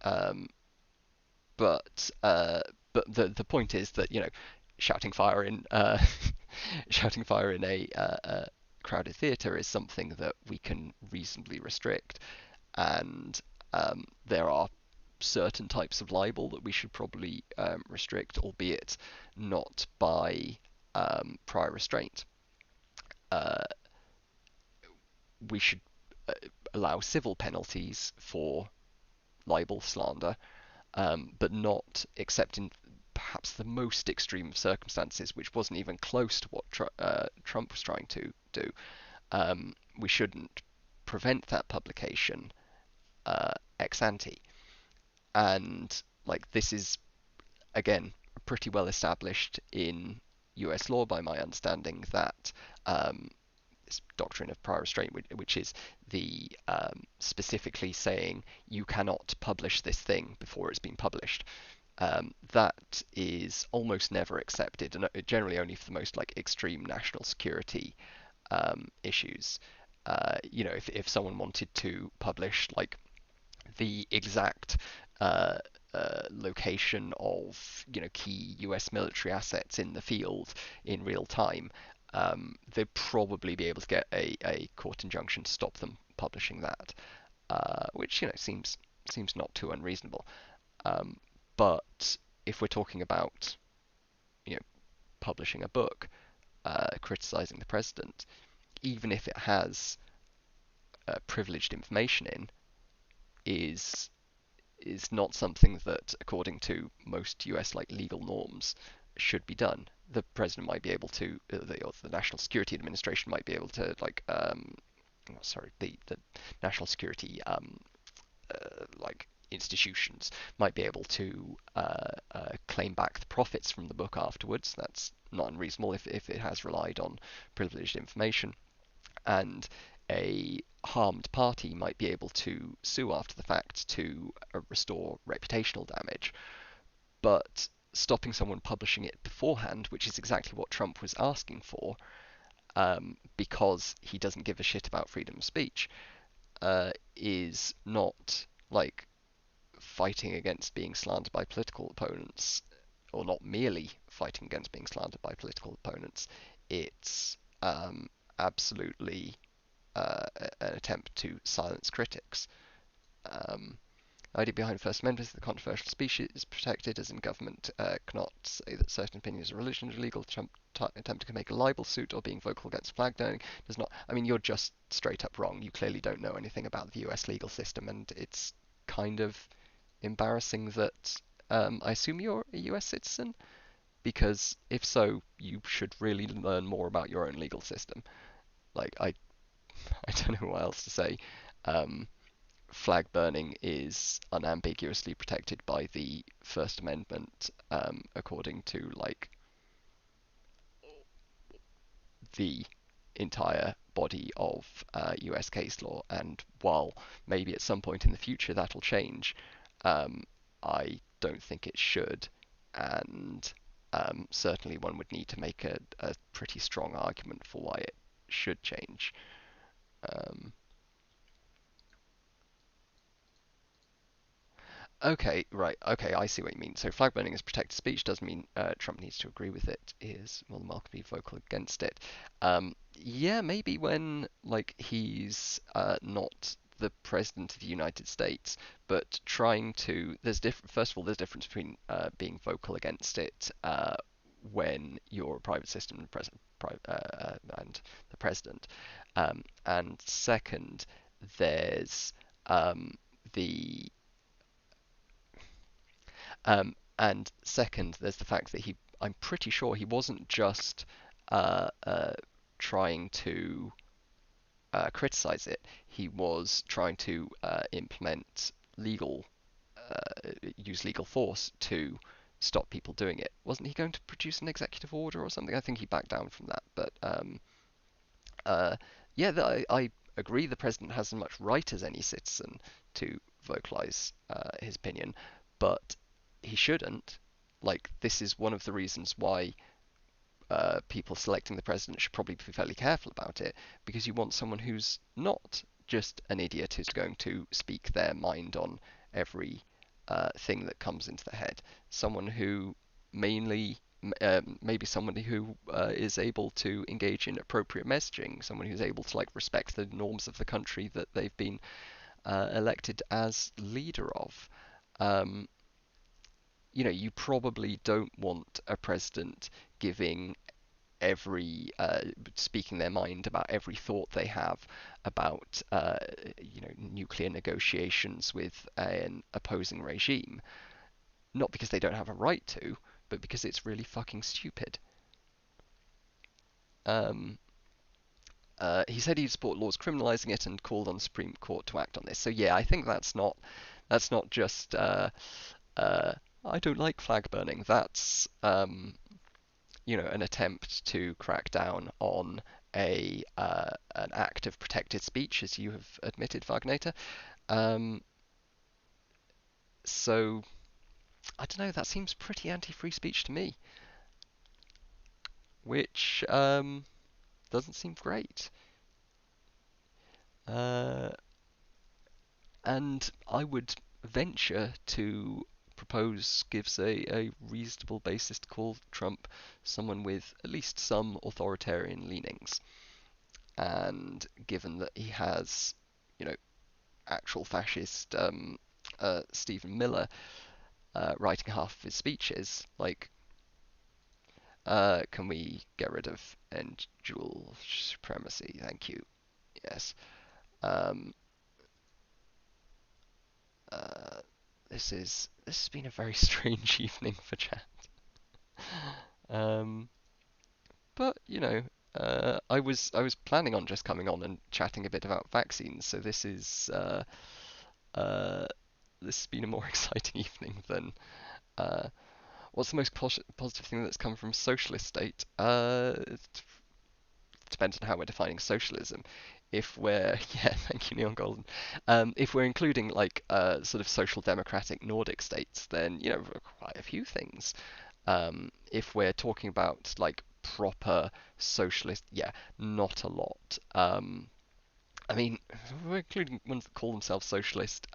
But the point is that shouting fire in shouting fire in a crowded theatre is something that we can reasonably restrict, and there are certain types of libel that we should probably restrict, albeit not by prior restraint. Uh, we should uh, allow civil penalties for libel slander, but not except in perhaps the most extreme of circumstances, which wasn't even close to what Trump was trying to do. We shouldn't prevent that publication ex ante. And like this is again pretty well established in US law by my understanding that this doctrine of prior restraint, which is the specifically saying you cannot publish this thing before it's been published. That is almost never accepted, and generally only for the most like extreme national security issues. If someone wanted to publish like the exact location of key U.S. military assets in the field in real time, they'd probably be able to get a court injunction to stop them publishing that, which seems not too unreasonable. Um, but if we're talking about you know publishing a book criticizing the president, even if it has privileged information in, is not something that, according to most US like legal norms, should be done. The president might be able to, or the National Security Administration might be able to, like, sorry, the national security like institutions might be able to claim back the profits from the book afterwards. That's not unreasonable if it has relied on privileged information. And a harmed party might be able to sue after the fact to restore reputational damage. But stopping someone publishing it beforehand, which is exactly what Trump was asking for, because he doesn't give a shit about freedom of speech, is not like fighting against being slandered by political opponents, or not merely fighting against being slandered by political opponents. It's absolutely an attempt to silence critics. Idea behind First Amendment is that controversial speech is protected, as in government cannot say that certain opinions of religion are illegal. Attempting to make a libel suit or being vocal against flag burning does not. I mean, you're just straight up wrong. You clearly don't know anything about the U.S. legal system, and it's kind of embarrassing that I assume you're a U.S. citizen, because if so, you should really learn more about your own legal system. Like, I don't know what else to say. Flag burning is unambiguously protected by the First Amendment, according to like the entire body of US case law. And while maybe at some point in the future that'll change, I don't think it should. And certainly one would need to make a pretty strong argument for why it should change. Okay, right. Okay, I see what you mean. So flag burning is protected speech doesn't mean Trump needs to agree with it. Is more than welcome to be vocal against it. Yeah, maybe when like he's not the president of the United States, but trying to. There's different. First of all, there's a difference between being vocal against it when you're a private system and and the president, and second, there's the and second, there's the fact that I'm pretty sure he wasn't just uh, uh, trying to criticize it. He was trying to implement legal, use legal force to stop people doing it. Wasn't he going to produce an executive order or something? I think he backed down from that. But uh, yeah, I agree the president has as much right as any citizen to vocalize his opinion, but he shouldn't. Like, this is one of the reasons why people selecting the president should probably be fairly careful about it, because you want someone who's not just an idiot who's going to speak their mind on every thing that comes into their head. Someone who mainly maybe somebody who is able to engage in appropriate messaging, someone who's able to like respect the norms of the country that they've been elected as leader of. Um, you probably don't want a president giving speaking their mind about every thought they have about nuclear negotiations with an opposing regime, not because they don't have a right to, but because it's really fucking stupid. Um, he said he'd support laws criminalizing it and called on the Supreme Court to act on this. So yeah, I think that's not just I don't like flag burning. That's an attempt to crack down on an act of protected speech, as you have admitted, Wagner. Um, so I don't know. That seems pretty anti-free speech to me, which doesn't seem great. Uh, and I would venture to propose gives a reasonable basis to call Trump someone with at least some authoritarian leanings. And given that he has, you know, actual fascist Stephen Miller writing half of his speeches, like, can we get rid of end dual supremacy? Thank you. Yes. Um, uh, this has been a very strange evening for chat. Um, but I was planning on just coming on and chatting a bit about vaccines, so uh, this has been a more exciting evening than uh, what's the most positive thing that's come from socialist state? It depends on how we're defining socialism. if we're yeah, thank you, Neon Golden. If we're including like sort of social democratic Nordic states, then quite a few things. If we're talking about like proper socialist, yeah, not a lot. I mean, we're including ones that call themselves socialist.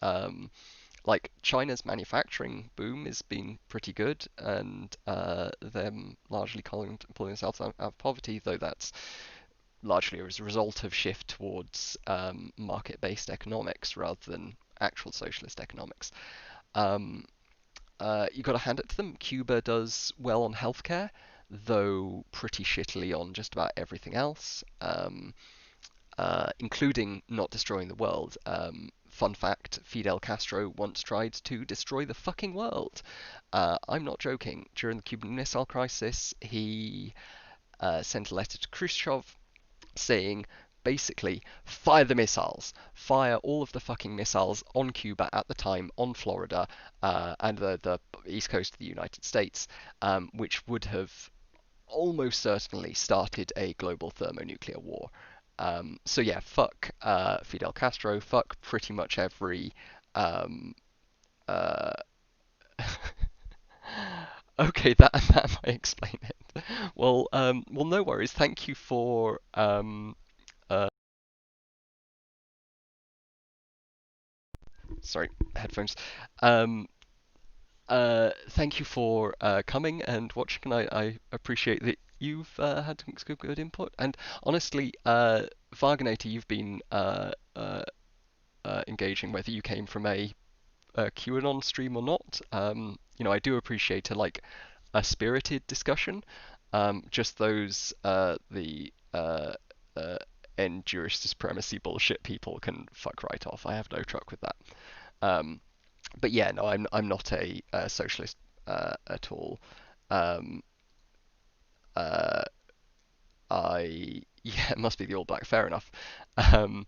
Like China's manufacturing boom has been pretty good, and them largely pulling themselves out of poverty, though that's largely as a result of shift towards market-based economics rather than actual socialist economics. Um, you got to hand it to them. Cuba does well on healthcare, though pretty shittily on just about everything else, including not destroying the world. Fun fact, Fidel Castro once tried to destroy the fucking world. I'm not joking. During the Cuban Missile Crisis, he sent a letter to Khrushchev saying, basically, fire the missiles, fire all of the fucking missiles on Cuba at the time, on Florida, and the east coast of the United States, which would have almost certainly started a global thermonuclear war. So yeah, fuck Fidel Castro, fuck pretty much every. Um, uh, okay, that might explain it. Well, no worries. Thank you for sorry, headphones. Um, Thank you for coming and watching. I appreciate that you've had some good input. And honestly, Varganator, you've been engaging, whether you came from a QAnon stream or not. I do appreciate a spirited discussion. Just those the end Jewish supremacy bullshit people can fuck right off. I have no truck with that. Um, but yeah, no, I'm not a socialist at all. Um, uh, I yeah, it must be the All Black. Fair enough. Um,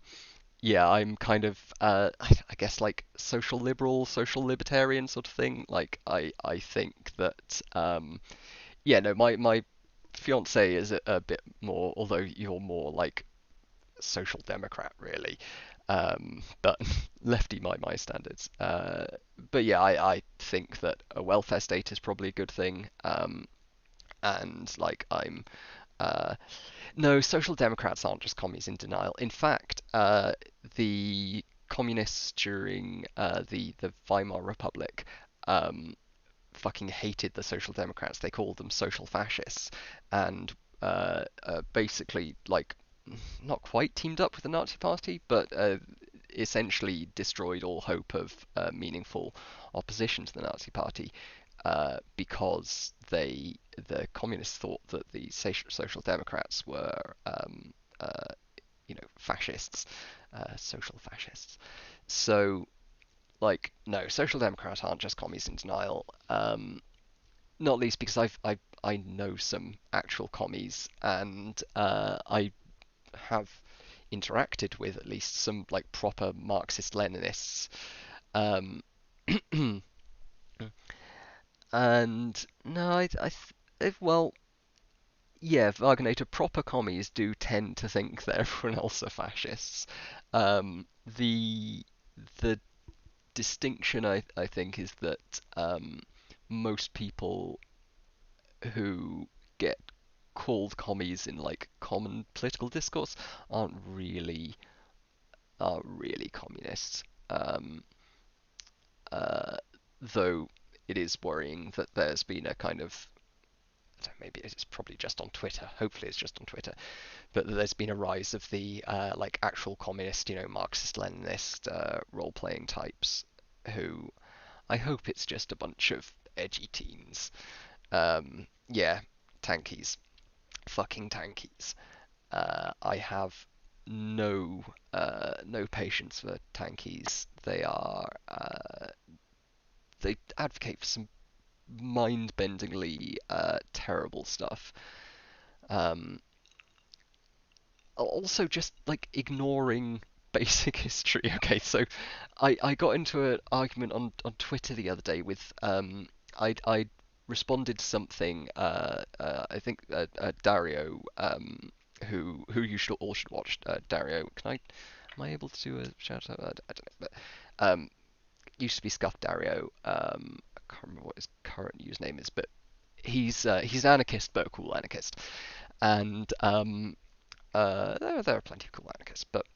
yeah, I'm kind of I guess like social liberal, social libertarian sort of thing. Like I think that yeah, no, my fiance is a bit more, although you're more like social democrat really. But lefty by my standards. But yeah, I think that a welfare state is probably a good thing. And like uh, no, social democrats aren't just commies in denial. In fact, the communists during the Weimar Republic um, fucking hated the social democrats. They called them social fascists, and basically like not quite teamed up with the Nazi Party, but essentially destroyed all hope of meaningful opposition to the Nazi Party because the communists thought that the social democrats were fascists, social fascists. So like no, social democrats aren't just commies in denial. Not least because I know some actual commies, and I have interacted with at least some like proper Marxist Leninists. Um, and no, well, yeah, Wagner proper commies do tend to think that everyone else are fascists. The the distinction I think is that most people who get called commies in like common political discourse aren't really communists. Um, uh, though it is worrying that there's been a kind of maybe it's probably just on Twitter. Hopefully, it's just on Twitter. But there's been a rise of the like actual communist, Marxist-Leninist role-playing types who I hope it's just a bunch of edgy teens. Yeah, tankies, fucking tankies. I have no patience for tankies. They advocate for some mind-bendingly terrible stuff. Um, Also, just like ignoring basic history. Okay, so I got into an argument on Twitter the other day with I responded to something I think Dario who you should all should watch. Dario, am I able to do a shout out? I don't know, but used to be Scuff Dario. I can't remember what his current username is, but he's an anarchist, but a cool anarchist. And there are plenty of cool anarchists, but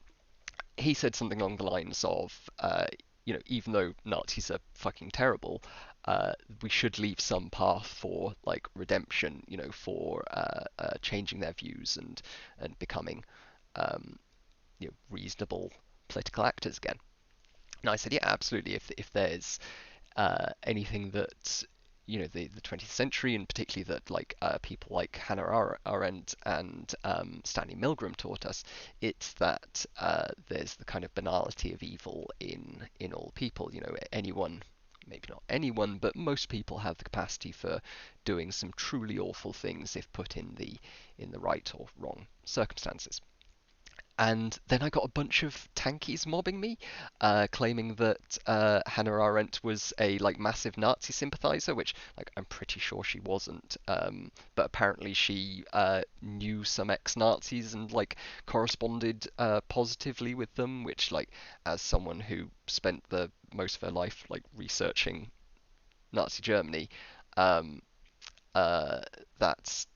he said something along the lines of, even though Nazis are fucking terrible, we should leave some path for like redemption, for changing their views and becoming reasonable political actors again. And I said, yeah, absolutely. If there's anything that the 20th century, and particularly that people like Hannah Arendt and Stanley Milgram taught us, it's that there's the kind of banality of evil in all people. Anyone, maybe not anyone, but most people have the capacity for doing some truly awful things if put in the right or wrong circumstances. And then I got a bunch of tankies mobbing me, claiming that Hannah Arendt was a massive Nazi sympathizer, which I'm pretty sure she wasn't. But apparently she knew some ex-Nazis and corresponded positively with them, which as someone who spent the most of her life researching Nazi Germany, um, that's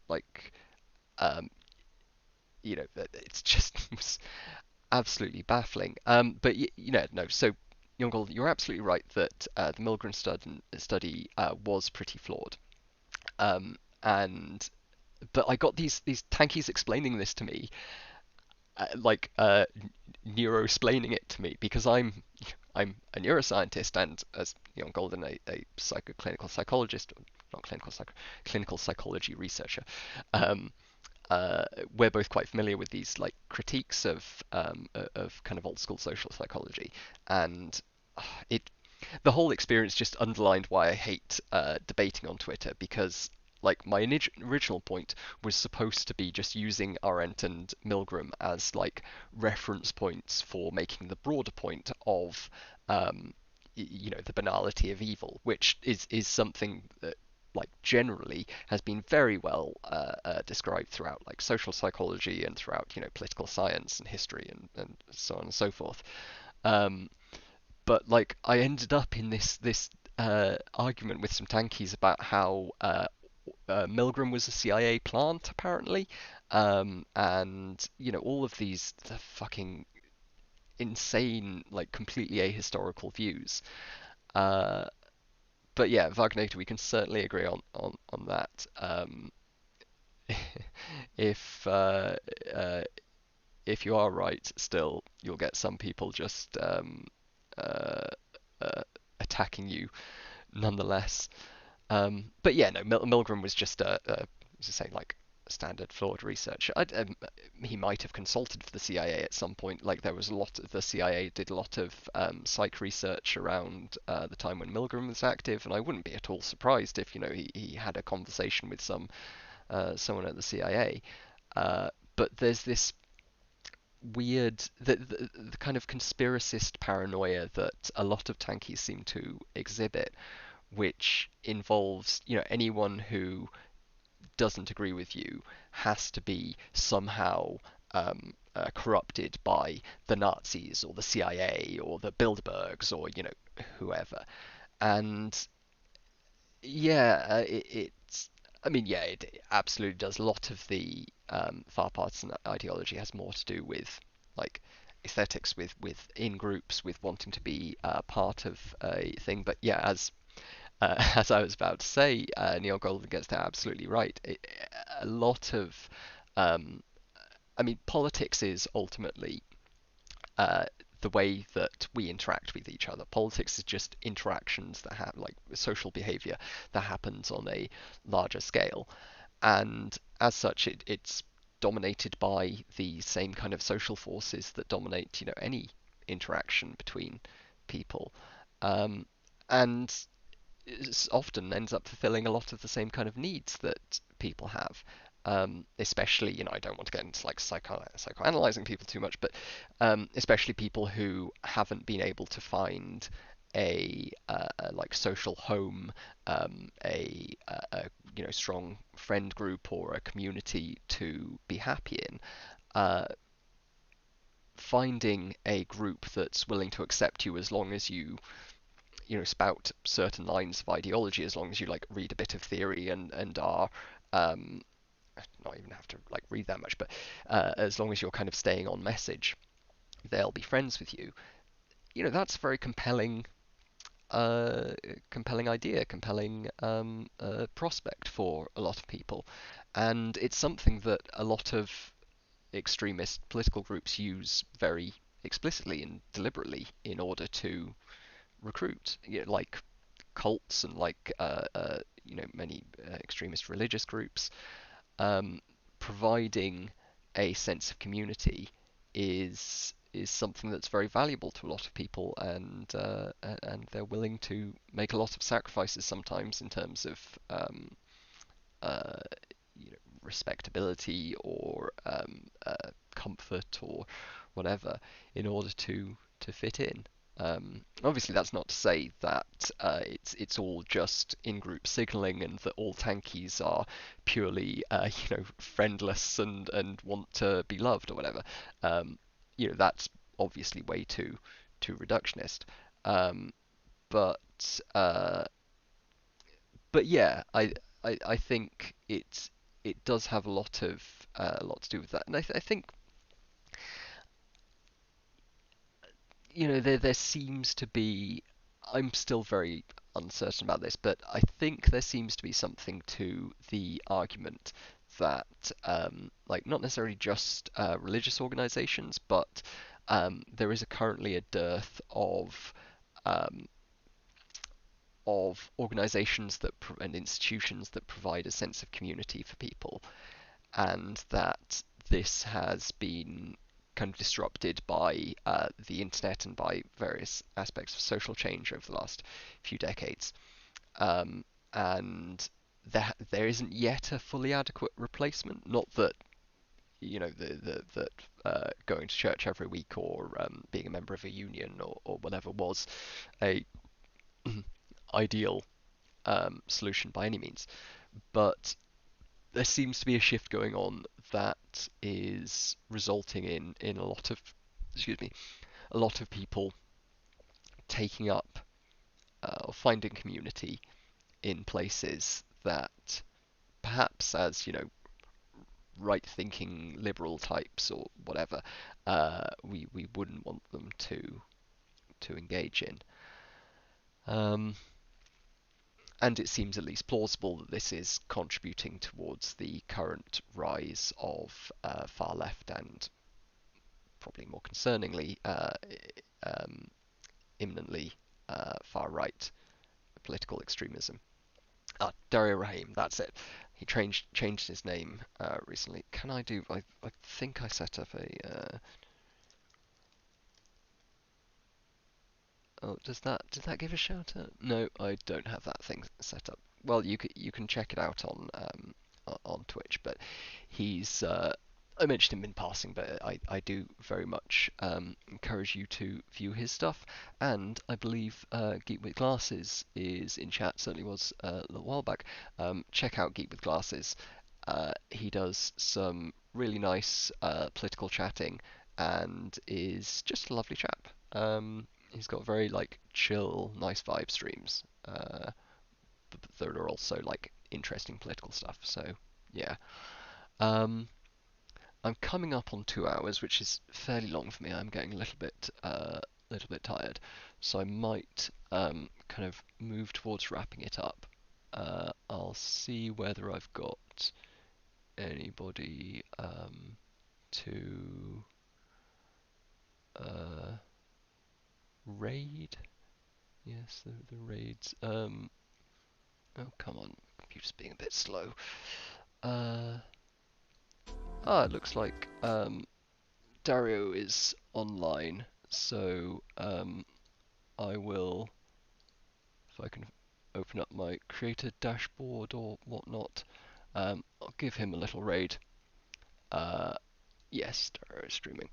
um, it's just was absolutely baffling. But no. So, Youngol, you're absolutely right that the Milgram study was pretty flawed. And but I got these tankies explaining this to me, neuro-explaining it to me, because I'm a neuroscientist and, as Jon Golden, a clinical psychologist, not clinical psychology researcher. Um, we're both quite familiar with these critiques of kind of old school social psychology, and it the whole experience just underlined why I hate debating on Twitter, because my original point was supposed to be just using Arendt and Milgram as reference points for making the broader point of the banality of evil, which is something that generally has been very well described throughout social psychology and throughout political science and history and so on and so forth. But I ended up in this argument with some tankies about how Milgram was a CIA plant apparently, and all of the fucking insane completely ahistorical views. Uh, but yeah, Wagner, we can certainly agree on that. If if you are right, still you'll get some people just uh, attacking you nonetheless. But yeah, no, Milgram was just as I say, standard flawed research. He might have consulted for the CIA at some point. There was the CIA did a lot of psych research around the time when Milgram was active, and I wouldn't be at all surprised if he had a conversation with someone at the CIA. But there's this weird the kind of conspiracist paranoia that a lot of tankies seem to exhibit, which involves anyone who doesn't agree with you has to be somehow corrupted by the Nazis or the CIA or the Bilderbergs or whoever. And yeah, it's I mean, yeah, it absolutely does. A lot of the far partisan ideology has more to do with aesthetics, with in groups, with wanting to be part of a thing. But yeah, as I was about to say, Neil Golden gets that absolutely right. A lot of, politics is ultimately the way that we interact with each other. Politics is just interactions that have social behavior that happens on a larger scale, and as such, it's dominated by the same kind of social forces that dominate, any interaction between people, and often ends up fulfilling a lot of the same kind of needs that people have. Especially, I don't want to get into psychoanalyzing people too much, but especially people who haven't been able to find a like social home, a strong friend group or a community to be happy in. Uh, Finding a group that's willing to accept you as long as you spout certain lines of ideology, as long as you like read a bit of theory and are um, not even have to like read that much, but as long as you're kind of staying on message, they'll be friends with you. That's a very uh, compelling idea, compelling prospect for a lot of people, and it's something that a lot of extremist political groups use very explicitly and deliberately in order to recruit, like cults and like many extremist religious groups. um, Providing a sense of community is something that's very valuable to a lot of people, and they're willing to make a lot of sacrifices sometimes in terms of uh, respectability or comfort or whatever in order to fit in. Obviously, that's not to say that it's all just in-group signaling and that all tankies are purely friendless and want to be loved or whatever. Um, that's obviously way too reductionist. Um, but uh, but yeah, I think it does have a lot to do with that, and I think there seems to be. I'm still very uncertain about this, but I think there seems to be something to the argument that like not necessarily just religious organizations, but there is currently a dearth um, of organizations and institutions that provide a sense of community for people, and that this has been kind of disrupted by the internet and by various aspects of social change over the last few decades. Um, and there isn't yet a fully adequate replacement. Not that that going to church every week or being a member of a union or whatever was a ideal solution by any means, but there seems to be a shift going on that is resulting in a lot of, excuse me, a lot of people taking up or finding community in places that perhaps as right-thinking liberal types or whatever we wouldn't want them to engage in. Um, and it seems at least plausible that this is contributing towards the current rise of far left and probably more concerningly um, imminently far right political extremism. Dario Rahim, that's it. He changed his name recently. Can I do? I think I set up a. Oh, did that give a shout out? No, I don't have that thing set up. Well, you can check it out on Twitch, but he's I mentioned him in passing, but I do very much encourage you to view his stuff. And I believe Geek with Glasses is in chat, certainly was a little while back. Check out Geek with Glasses. He does some really nice political chatting and is just a lovely chap. He's got very like chill, nice vibe streams that are also like interesting political stuff. So yeah. Um, I'm coming up on 2 hours, which is fairly long for me. I'm getting a little bit tired, so I might kind of move towards wrapping it up. I'll see whether I've got anybody to uh, raid. Yes, the raids. Oh come on, computer's being a bit slow. Uh, it looks like Dario is online, so I will, if I can open up my creator dashboard or whatnot, I'll give him a little raid. Yes, Dario is streaming.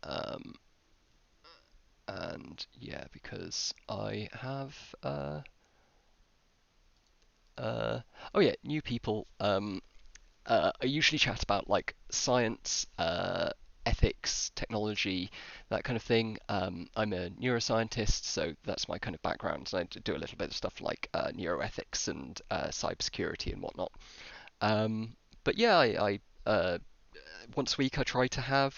Um, And yeah, because I have oh yeah, new people. I usually chat about like science, ethics, technology, that kind of thing. I'm a neuroscientist, so that's my kind of background. And I do a little bit of stuff like neuroethics and cybersecurity and whatnot. But yeah, I once a week I try to have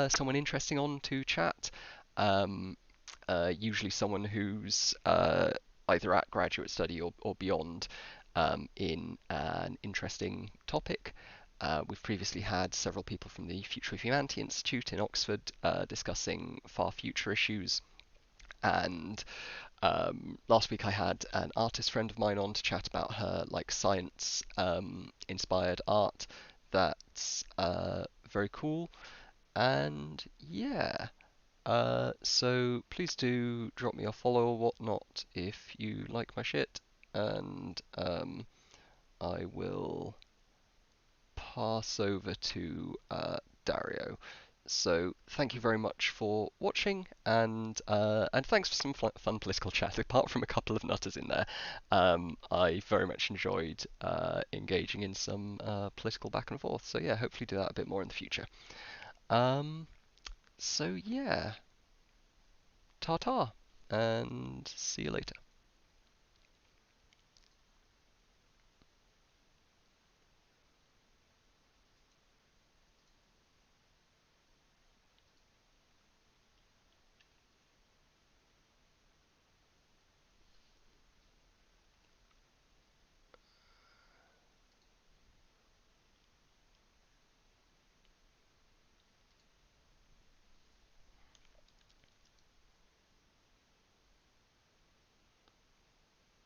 someone interesting on to chat. Um, Usually someone who's either at graduate study or beyond in an interesting topic. We've previously had several people from the Future of Humanity Institute in Oxford discussing far future issues. And last week I had an artist friend of mine on to chat about her like science inspired art. That's very cool. And yeah, so please do drop me a follow or whatnot if you like my shit, and I will pass over to Dario. So thank you very much for watching, and thanks for some fun political chat. Apart from a couple of nutters in there, I very much enjoyed engaging in some political back and forth. So yeah, hopefully do that a bit more in the future. Um, so yeah, ta-ta, and see you later.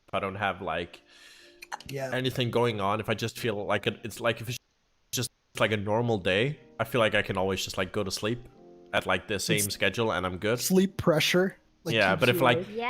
If I don't have like Yeah. anything going on, if I just feel like it's like if it's just like a normal day, I feel like I can always just like go to sleep at like the same schedule and I'm good. Sleep pressure. Yeah, keeps but if you like awake. Yeah.